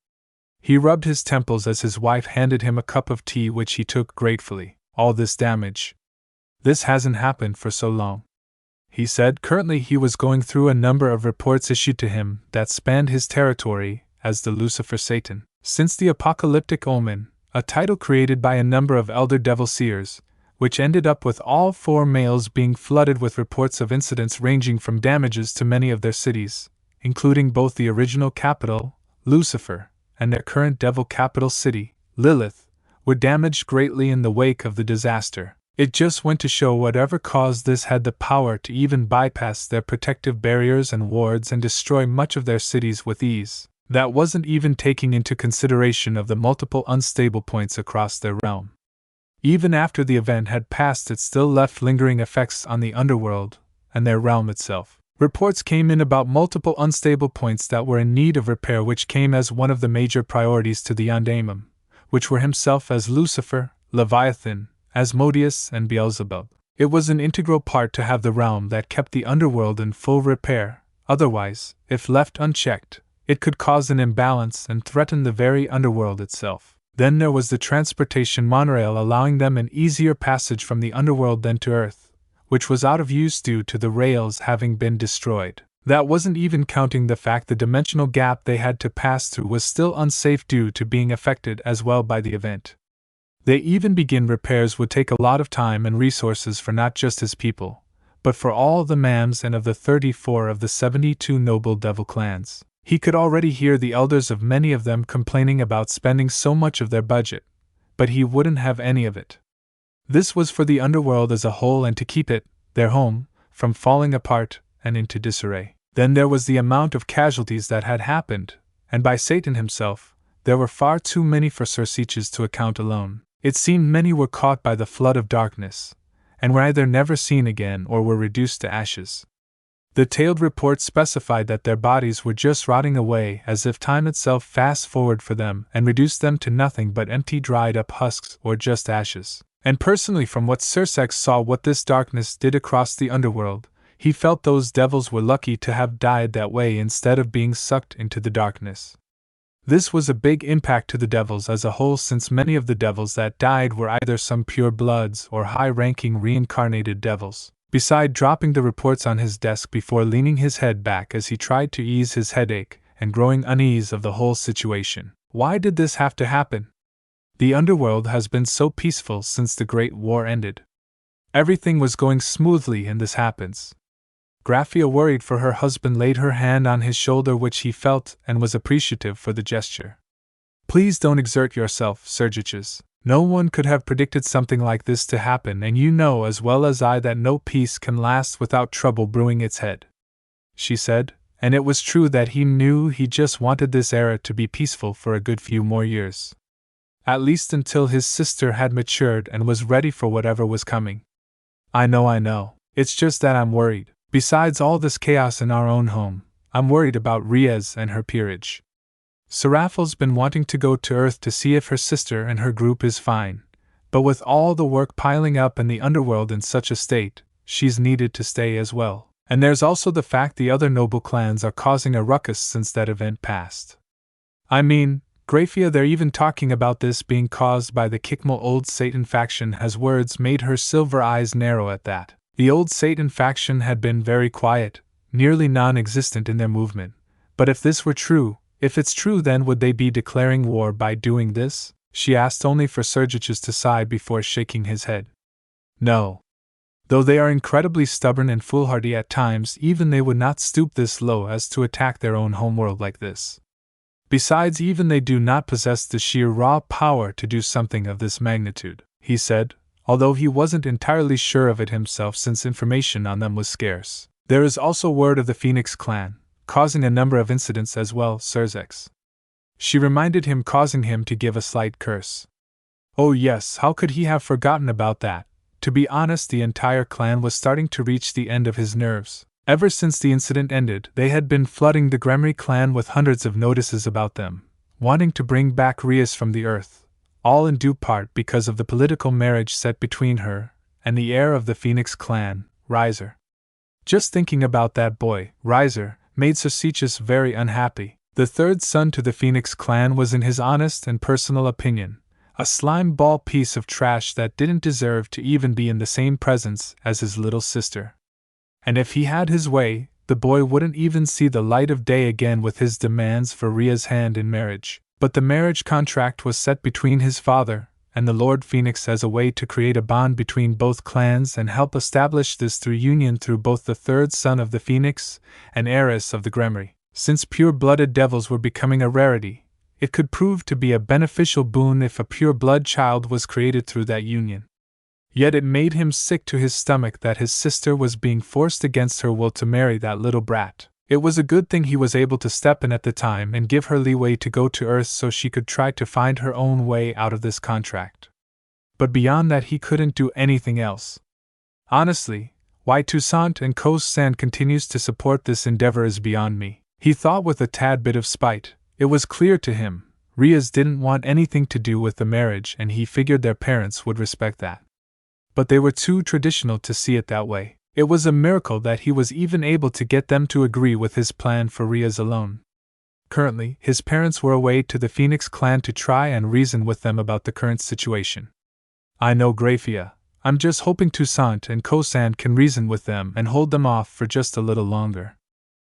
He rubbed his temples as his wife handed him a cup of tea, which he took gratefully. "All this damage. This hasn't happened for so long," he said. Currently he was going through a number of reports issued to him that spanned his territory as the Lucifer Satan. Since the Apocalyptic Omen, a title created by a number of elder devil seers, which ended up with all 4 males being flooded with reports of incidents ranging from damages to many of their cities, including both the original capital, Lucifer, and their current devil capital city, Lilith, were damaged greatly in the wake of the disaster. It just went to show whatever caused this had the power to even bypass their protective barriers and wards and destroy much of their cities with ease. That wasn't even taking into consideration of the multiple unstable points across their realm. Even after the event had passed, it still left lingering effects on the Underworld and their realm itself. Reports came in about multiple unstable points that were in need of repair, which came as one of the major priorities to the Undamum, which were himself as Lucifer, Leviathan, Asmodeus, and Beelzebub. It was an integral part to have the realm that kept the Underworld in full repair, otherwise, if left unchecked, it could cause an imbalance and threaten the very Underworld itself. Then there was the transportation monorail, allowing them an easier passage from the Underworld than to Earth, which was out of use due to the rails having been destroyed. That wasn't even counting the fact the dimensional gap they had to pass through was still unsafe due to being affected as well by the event. They even begin repairs would take a lot of time and resources for not just his people, but for all the Mams and of the 34 of the 72 noble devil clans. He could already hear the elders of many of them complaining about spending so much of their budget, but he wouldn't have any of it. This was for the Underworld as a whole and to keep it, their home, from falling apart and into disarray. Then there was the amount of casualties that had happened, and by Satan himself, there were far too many for Surseches to account alone. It seemed many were caught by the flood of darkness, and were either never seen again or were reduced to ashes. The tailed report specified that their bodies were just rotting away as if time itself fast forward for them and reduced them to nothing but empty dried up husks or just ashes. And personally, from what Sursex saw what this darkness did across the Underworld, he felt those devils were lucky to have died that way instead of being sucked into the darkness. This was a big impact to the devils as a whole, since many of the devils that died were either some pure bloods or high-ranking reincarnated devils. Beside dropping the reports on his desk before leaning his head back as he tried to ease his headache and growing unease of the whole situation. Why did this have to happen? The Underworld has been so peaceful since the Great War ended. Everything was going smoothly and this happens. Graphia, worried for her husband, laid her hand on his shoulder, which he felt and was appreciative for the gesture. "Please don't exert yourself, Surseches. No one could have predicted something like this to happen, and you know as well as I that no peace can last without trouble brewing its head," she said, and it was true that he knew he just wanted this era to be peaceful for a good few more years. At least until his sister had matured and was ready for whatever was coming. I know. It's just that I'm worried. Besides all this chaos in our own home, I'm worried about Riaz and her peerage. Seraphal's been wanting to go to Earth to see if her sister and her group is fine, but with all the work piling up and the Underworld in such a state, she's needed to stay as well. And there's also the fact the other noble clans are causing a ruckus since that event passed. I mean, Graphia, they're even talking about this being caused by the Kikmo Old Satan faction. His words made her silver eyes narrow at that. The Old Satan faction had been very quiet, nearly non-existent in their movement. But if this were true, if it's true, then would they be declaring war by doing this? She asked, only for Sergius to sigh before shaking his head. No. Though they are incredibly stubborn and foolhardy at times, even they would not stoop this low as to attack their own homeworld like this. Besides, even they do not possess the sheer raw power to do something of this magnitude, he said, although he wasn't entirely sure of it himself since information on them was scarce. There is also word of the Phoenix clan, causing a number of incidents as well, Sergex. She reminded him, causing him to give a slight curse. Oh yes, how could he have forgotten about that? To be honest, the entire clan was starting to reach the end of his nerves. Ever since the incident ended, they had been flooding the Gremory clan with hundreds of notices about them, wanting to bring back Rias from the earth, all in due part because of the political marriage set between her and the heir of the Phoenix clan, Riser. Just thinking about that boy, Riser, made Sergius very unhappy. The third son to the Phoenix clan was, in his honest and personal opinion, a slime ball piece of trash that didn't deserve to even be in the same presence as his little sister. And if he had his way, the boy wouldn't even see the light of day again with his demands for Ria's hand in marriage. But the marriage contract was set between his father and the Lord Phoenix as a way to create a bond between both clans and help establish this through union through both the third son of the Phoenix and heiress of the Gremory. Since pure-blooded devils were becoming a rarity, it could prove to be a beneficial boon if a pure-blood child was created through that union. Yet it made him sick to his stomach that his sister was being forced against her will to marry that little brat. It was a good thing he was able to step in at the time and give her leeway to go to Earth so she could try to find her own way out of this contract. But beyond that, he couldn't do anything else. Honestly, why Toussaint and Koh-san continues to support this endeavor is beyond me, he thought with a tad bit of spite. It was clear to him, Rias didn't want anything to do with the marriage, and he figured their parents would respect that. But they were too traditional to see it that way. It was a miracle that he was even able to get them to agree with his plan for Rias alone. Currently, his parents were away to the Phoenix clan to try and reason with them about the current situation. I know, Graphia. I'm just hoping Toussaint and Koh-san can reason with them and hold them off for just a little longer,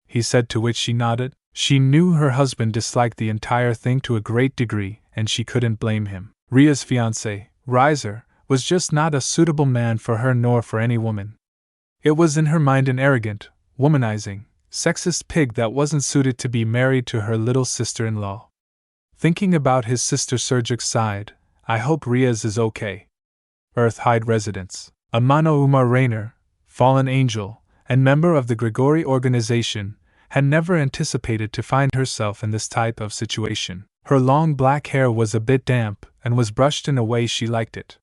he said, to which she nodded. She knew her husband disliked the entire thing to a great degree, and she couldn't blame him. Ria's fiancé, Riser, was just not a suitable man for her nor for any woman. It was in her mind an arrogant, womanizing, sexist pig that wasn't suited to be married to her little sister-in-law. Thinking about his sister, Sergius sighed. I hope Rias is okay. Earth Hide residents. Amano Umar Rainer, fallen angel, and member of the Grigori organization, had never anticipated to find herself in this type of situation. Her long black hair was a bit damp and was brushed in a way she liked it.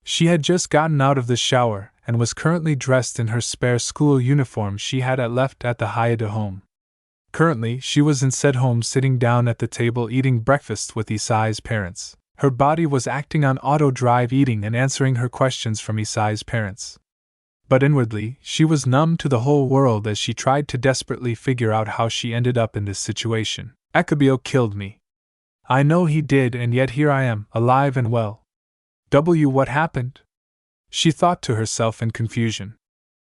She had just gotten out of the shower and was currently dressed in her spare school uniform she had left at the Hyoudou home. Currently, she was in said home sitting down at the table eating breakfast with Issei's parents. Her body was acting on auto-drive, eating and answering her questions from Issei's parents. But inwardly, she was numb to the whole world as she tried to desperately figure out how she ended up in this situation. Kokabiel killed me. I know he did, and yet here I am, alive and well. What happened? She thought to herself in confusion.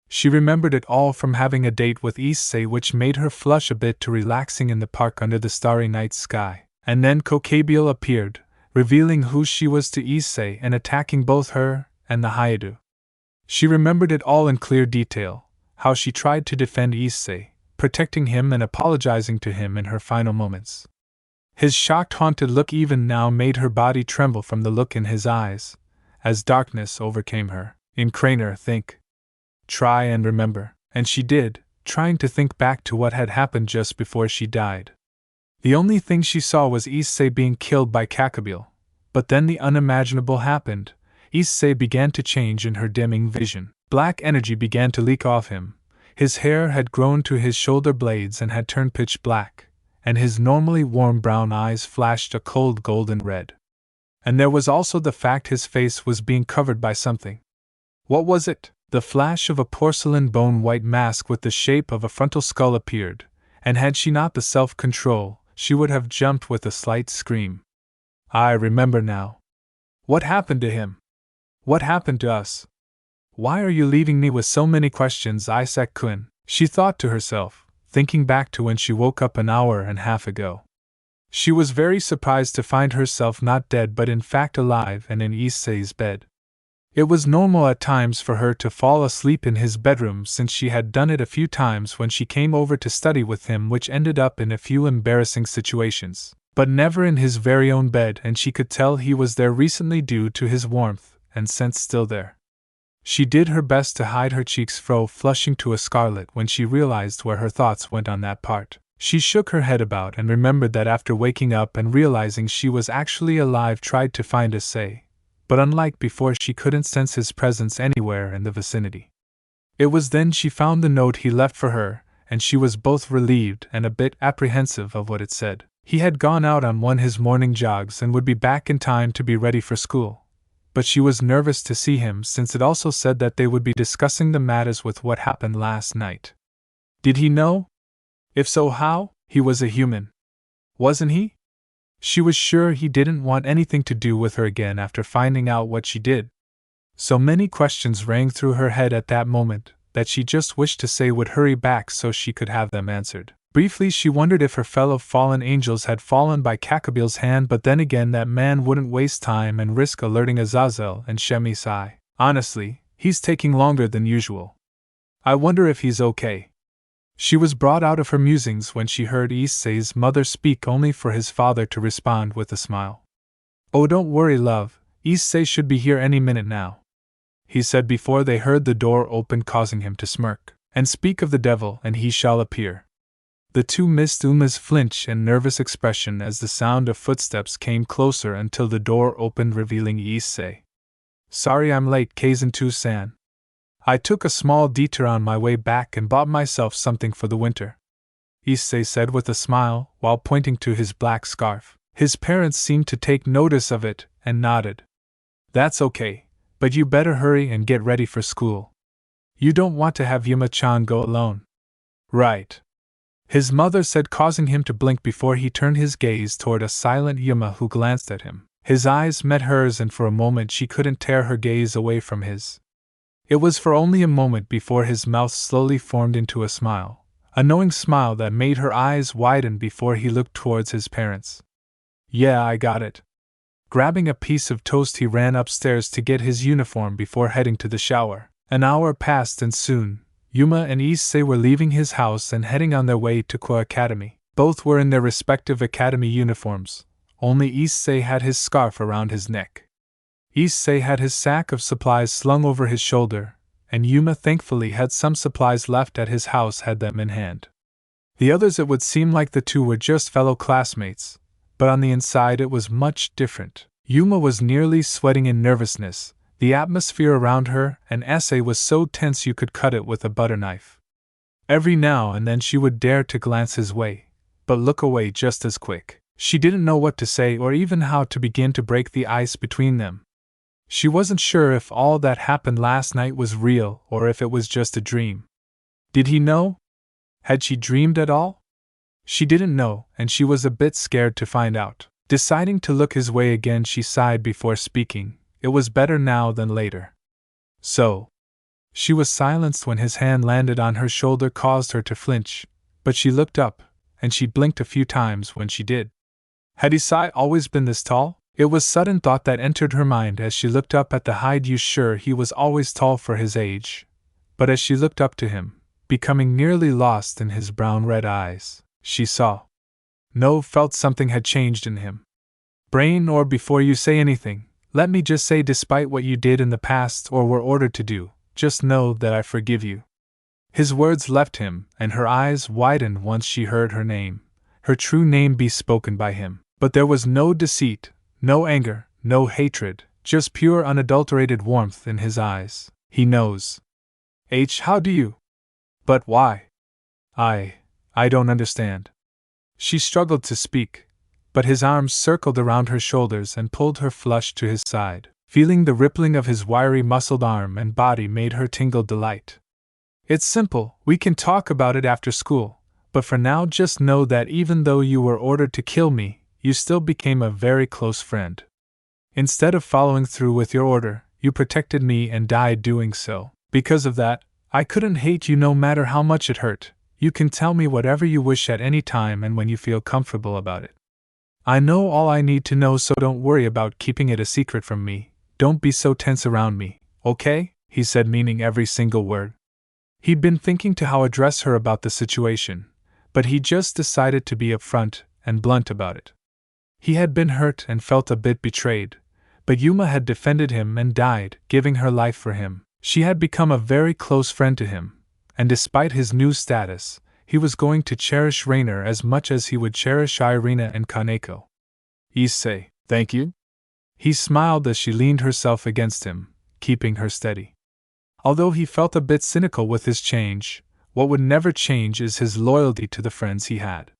She remembered it all from having a date with Issei, which made her flush a bit, to relaxing in the park under the starry night sky. And then Kokabiel appeared, revealing who she was to Issei and attacking both her and the Hyoudou. She remembered it all in clear detail, how she tried to defend Issei, protecting him and apologizing to him in her final moments. His shocked, haunted look even now made her body tremble from the look in his eyes, as darkness overcame her. In Craner, think. Try and remember. And she did, trying to think back to what had happened just before she died. The only thing she saw was Issei being killed by Kokabiel. But then the unimaginable happened. Issei began to change in her dimming vision. Black energy began to leak off him. His hair had grown to his shoulder blades and had turned pitch black, and his normally warm brown eyes flashed a cold golden red. And there was also the fact his face was being covered by something. What was it? The flash of a porcelain bone white mask with the shape of a frontal skull appeared, and had she not the self-control, she would have jumped with a slight scream. I remember now. What happened to him? What happened to us? Why are you leaving me with so many questions, Issei-kun? She thought to herself, thinking back to when she woke up an hour and a half ago. She was very surprised to find herself not dead but in fact alive and in Issei's bed. It was normal at times for her to fall asleep in his bedroom since she had done it a few times when she came over to study with him, which ended up in a few embarrassing situations, but never in his very own bed, and she could tell he was there recently due to his warmth and scent still there. She did her best to hide her cheeks flushing to a scarlet when she realized where her thoughts went on that part. She shook her head about and remembered that after waking up and realizing she was actually alive, tried to find Issei, but unlike before she couldn't sense his presence anywhere in the vicinity. It was then she found the note he left for her, and she was both relieved and a bit apprehensive of what it said. He had gone out on one of his morning jogs and would be back in time to be ready for school, but she was nervous to see him since it also said that they would be discussing the matters with what happened last night. Did he know? If so, how? He was a human. Wasn't he? She was sure he didn't want anything to do with her again after finding out what she did. So many questions rang through her head at that moment that she just wished Issei would hurry back so she could have them answered. Briefly, she wondered if her fellow fallen angels had fallen by Kokabiel's hand, but then again that man wouldn't waste time and risk alerting Azazel and Shemisai. Honestly, he's taking longer than usual. I wonder if he's okay. She was brought out of her musings when she heard Issei's mother speak, only for his father to respond with a smile. Oh, don't worry, love, Issei should be here any minute now, he said before they heard the door open, causing him to smirk. And speak of the devil, and he shall appear. The two missed Uma's flinch and nervous expression as the sound of footsteps came closer until the door opened, revealing Issei. Sorry I'm late, Kazan-san. I took a small detour on my way back and bought myself something for the winter, Issei said with a smile while pointing to his black scarf. His parents seemed to take notice of it and nodded. That's okay, but you better hurry and get ready for school. You don't want to have Yuma-chan go alone. Right, his mother said, causing him to blink before he turned his gaze toward a silent Yuma who glanced at him. His eyes met hers, and for a moment she couldn't tear her gaze away from his. It was for only a moment before his mouth slowly formed into a smile, a knowing smile that made her eyes widen before he looked towards his parents. Yeah, I got it. Grabbing a piece of toast, he ran upstairs to get his uniform before heading to the shower. An hour passed and soon, Yuma and Issei were leaving his house and heading on their way to Ko Academy. Both were in their respective academy uniforms, only Issei had his scarf around his neck. Issei had his sack of supplies slung over his shoulder, and Yuma thankfully had some supplies left at his house, had them in hand. The others, it would seem like the two were just fellow classmates, but on the inside it was much different. Yuma was nearly sweating in nervousness, the atmosphere around her and Issei was so tense you could cut it with a butter knife. Every now and then she would dare to glance his way, but look away just as quick. She didn't know what to say or even how to begin to break the ice between them. She wasn't sure if all that happened last night was real or if it was just a dream. Did he know? Had she dreamed at all? She didn't know, and she was a bit scared to find out. Deciding to look his way again, she sighed before speaking. It was better now than later. So. She was silenced when his hand landed on her shoulder, caused her to flinch, but she looked up, and she blinked a few times when she did. Had Issei always been this tall? It was sudden thought that entered her mind as she looked up at the height. You sure he was always tall for his age? But as she looked up to him, becoming nearly lost in his brown-red eyes, she saw. No, felt something had changed in him. Brain, or before you say anything, let me just say, despite what you did in the past or were ordered to do, just know that I forgive you. His words left him, and her eyes widened once she heard her name, her true name be spoken by him. But there was no deceit, no anger, no hatred, just pure unadulterated warmth in his eyes. He knows. How do you? But why? I don't understand. She struggled to speak, but his arms circled around her shoulders and pulled her flush to his side. Feeling the rippling of his wiry muscled arm and body made her tingle delight. It's simple, we can talk about it after school, but for now just know that even though you were ordered to kill me, you still became a very close friend. Instead of following through with your order, you protected me and died doing so. Because of that, I couldn't hate you no matter how much it hurt. You can tell me whatever you wish at any time and when you feel comfortable about it. I know all I need to know, so don't worry about keeping it a secret from me. Don't be so tense around me, okay? He said, meaning every single word. He'd been thinking to how address her about the situation, but he just decided to be upfront and blunt about it. He had been hurt and felt a bit betrayed, but Yuma had defended him and died, giving her life for him. She had become a very close friend to him, and despite his new status, he was going to cherish Rainer as much as he would cherish Irina and Kaneko. Issei, thank you? He smiled as she leaned herself against him, keeping her steady. Although he felt a bit cynical with his change, what would never change is his loyalty to the friends he had.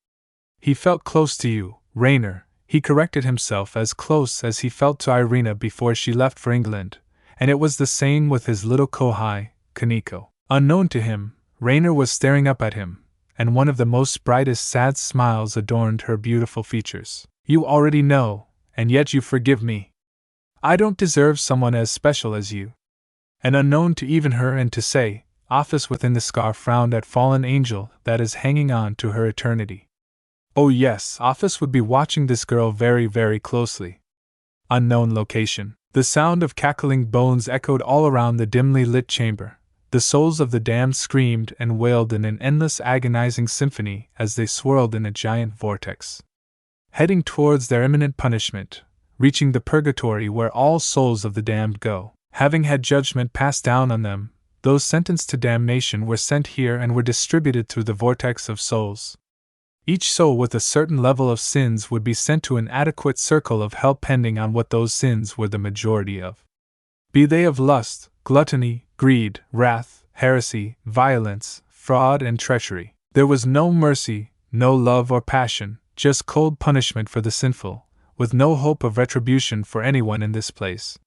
He felt close to you, Rainer. He corrected himself, as close as he felt to Irina before she left for England, and it was the same with his little kohai, Kaneko. Unknown to him, Rainer was staring up at him, and one of the most brightest sad smiles adorned her beautiful features. You already know, and yet you forgive me. I don't deserve someone as special as you. And unknown to even her and to say, Ophis within the scar frowned at fallen angel that is hanging on to her eternity. Oh yes, Ophis would be watching this girl very, very closely. Unknown location. The sound of cackling bones echoed all around the dimly lit chamber. The souls of the damned screamed and wailed in an endless agonizing symphony as they swirled in a giant vortex, heading towards their imminent punishment, reaching the purgatory where all souls of the damned go. Having had judgment passed down on them, those sentenced to damnation were sent here and were distributed through the vortex of souls. Each soul with a certain level of sins would be sent to an adequate circle of hell pending on what those sins were the majority of. Be they of lust, gluttony, greed, wrath, heresy, violence, fraud, and treachery. There was no mercy, no love or passion, just cold punishment for the sinful, with no hope of retribution for anyone in this place.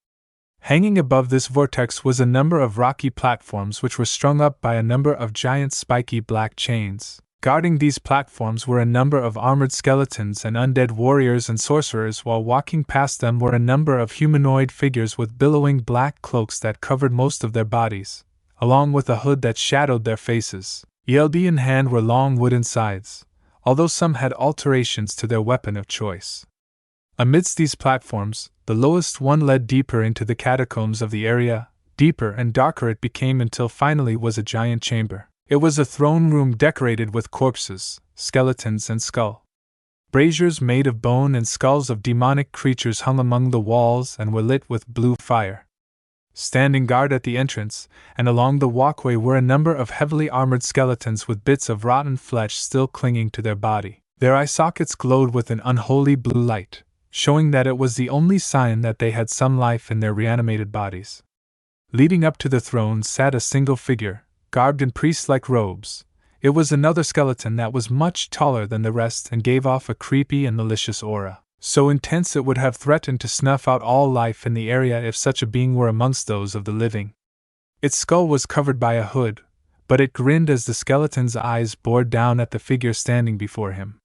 Hanging above this vortex was a number of rocky platforms which were strung up by a number of giant spiky black chains. Guarding these platforms were a number of armored skeletons and undead warriors and sorcerers, while walking past them were a number of humanoid figures with billowing black cloaks that covered most of their bodies, along with a hood that shadowed their faces. ELD in hand were long wooden scythes, although some had alterations to their weapon of choice. Amidst these platforms, the lowest one led deeper into the catacombs of the area. Deeper and darker it became until finally was a giant chamber. It was a throne room decorated with corpses, skeletons, and skull. Braziers made of bone and skulls of demonic creatures hung among the walls and were lit with blue fire. Standing guard at the entrance and along the walkway were a number of heavily armored skeletons with bits of rotten flesh still clinging to their body. Their eye sockets glowed with an unholy blue light, showing that it was the only sign that they had some life in their reanimated bodies. Leading up to the throne sat a single figure, garbed in priest-like robes. It was another skeleton that was much taller than the rest and gave off a creepy and malicious aura, so intense it would have threatened to snuff out all life in the area if such a being were amongst those of the living. Its skull was covered by a hood, but it grinned as the skeleton's eyes bored down at the figure standing before him.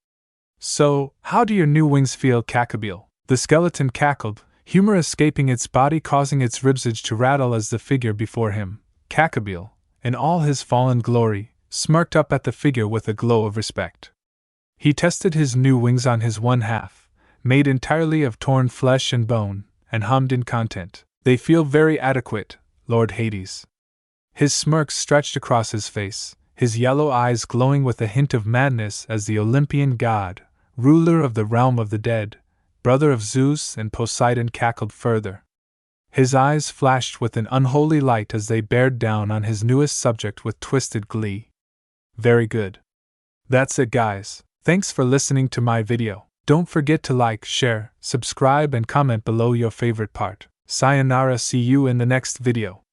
So, how do your new wings feel, Kokabiel? The skeleton cackled, humor escaping its body, causing its ribsage to rattle as the figure before him, Kokabiel, in all his fallen glory, smirked up at the figure with a glow of respect. He tested his new wings on his one half, made entirely of torn flesh and bone, and hummed in content. They feel very adequate, Lord Hades. His smirk stretched across his face, his yellow eyes glowing with a hint of madness as the Olympian god, ruler of the realm of the dead, brother of Zeus and Poseidon, cackled further. His eyes flashed with an unholy light as they bared down on his newest subject with twisted glee. Very good. That's it, guys. Thanks for listening to my video. Don't forget to like, share, subscribe, and comment below your favorite part. Sayonara, see you in the next video.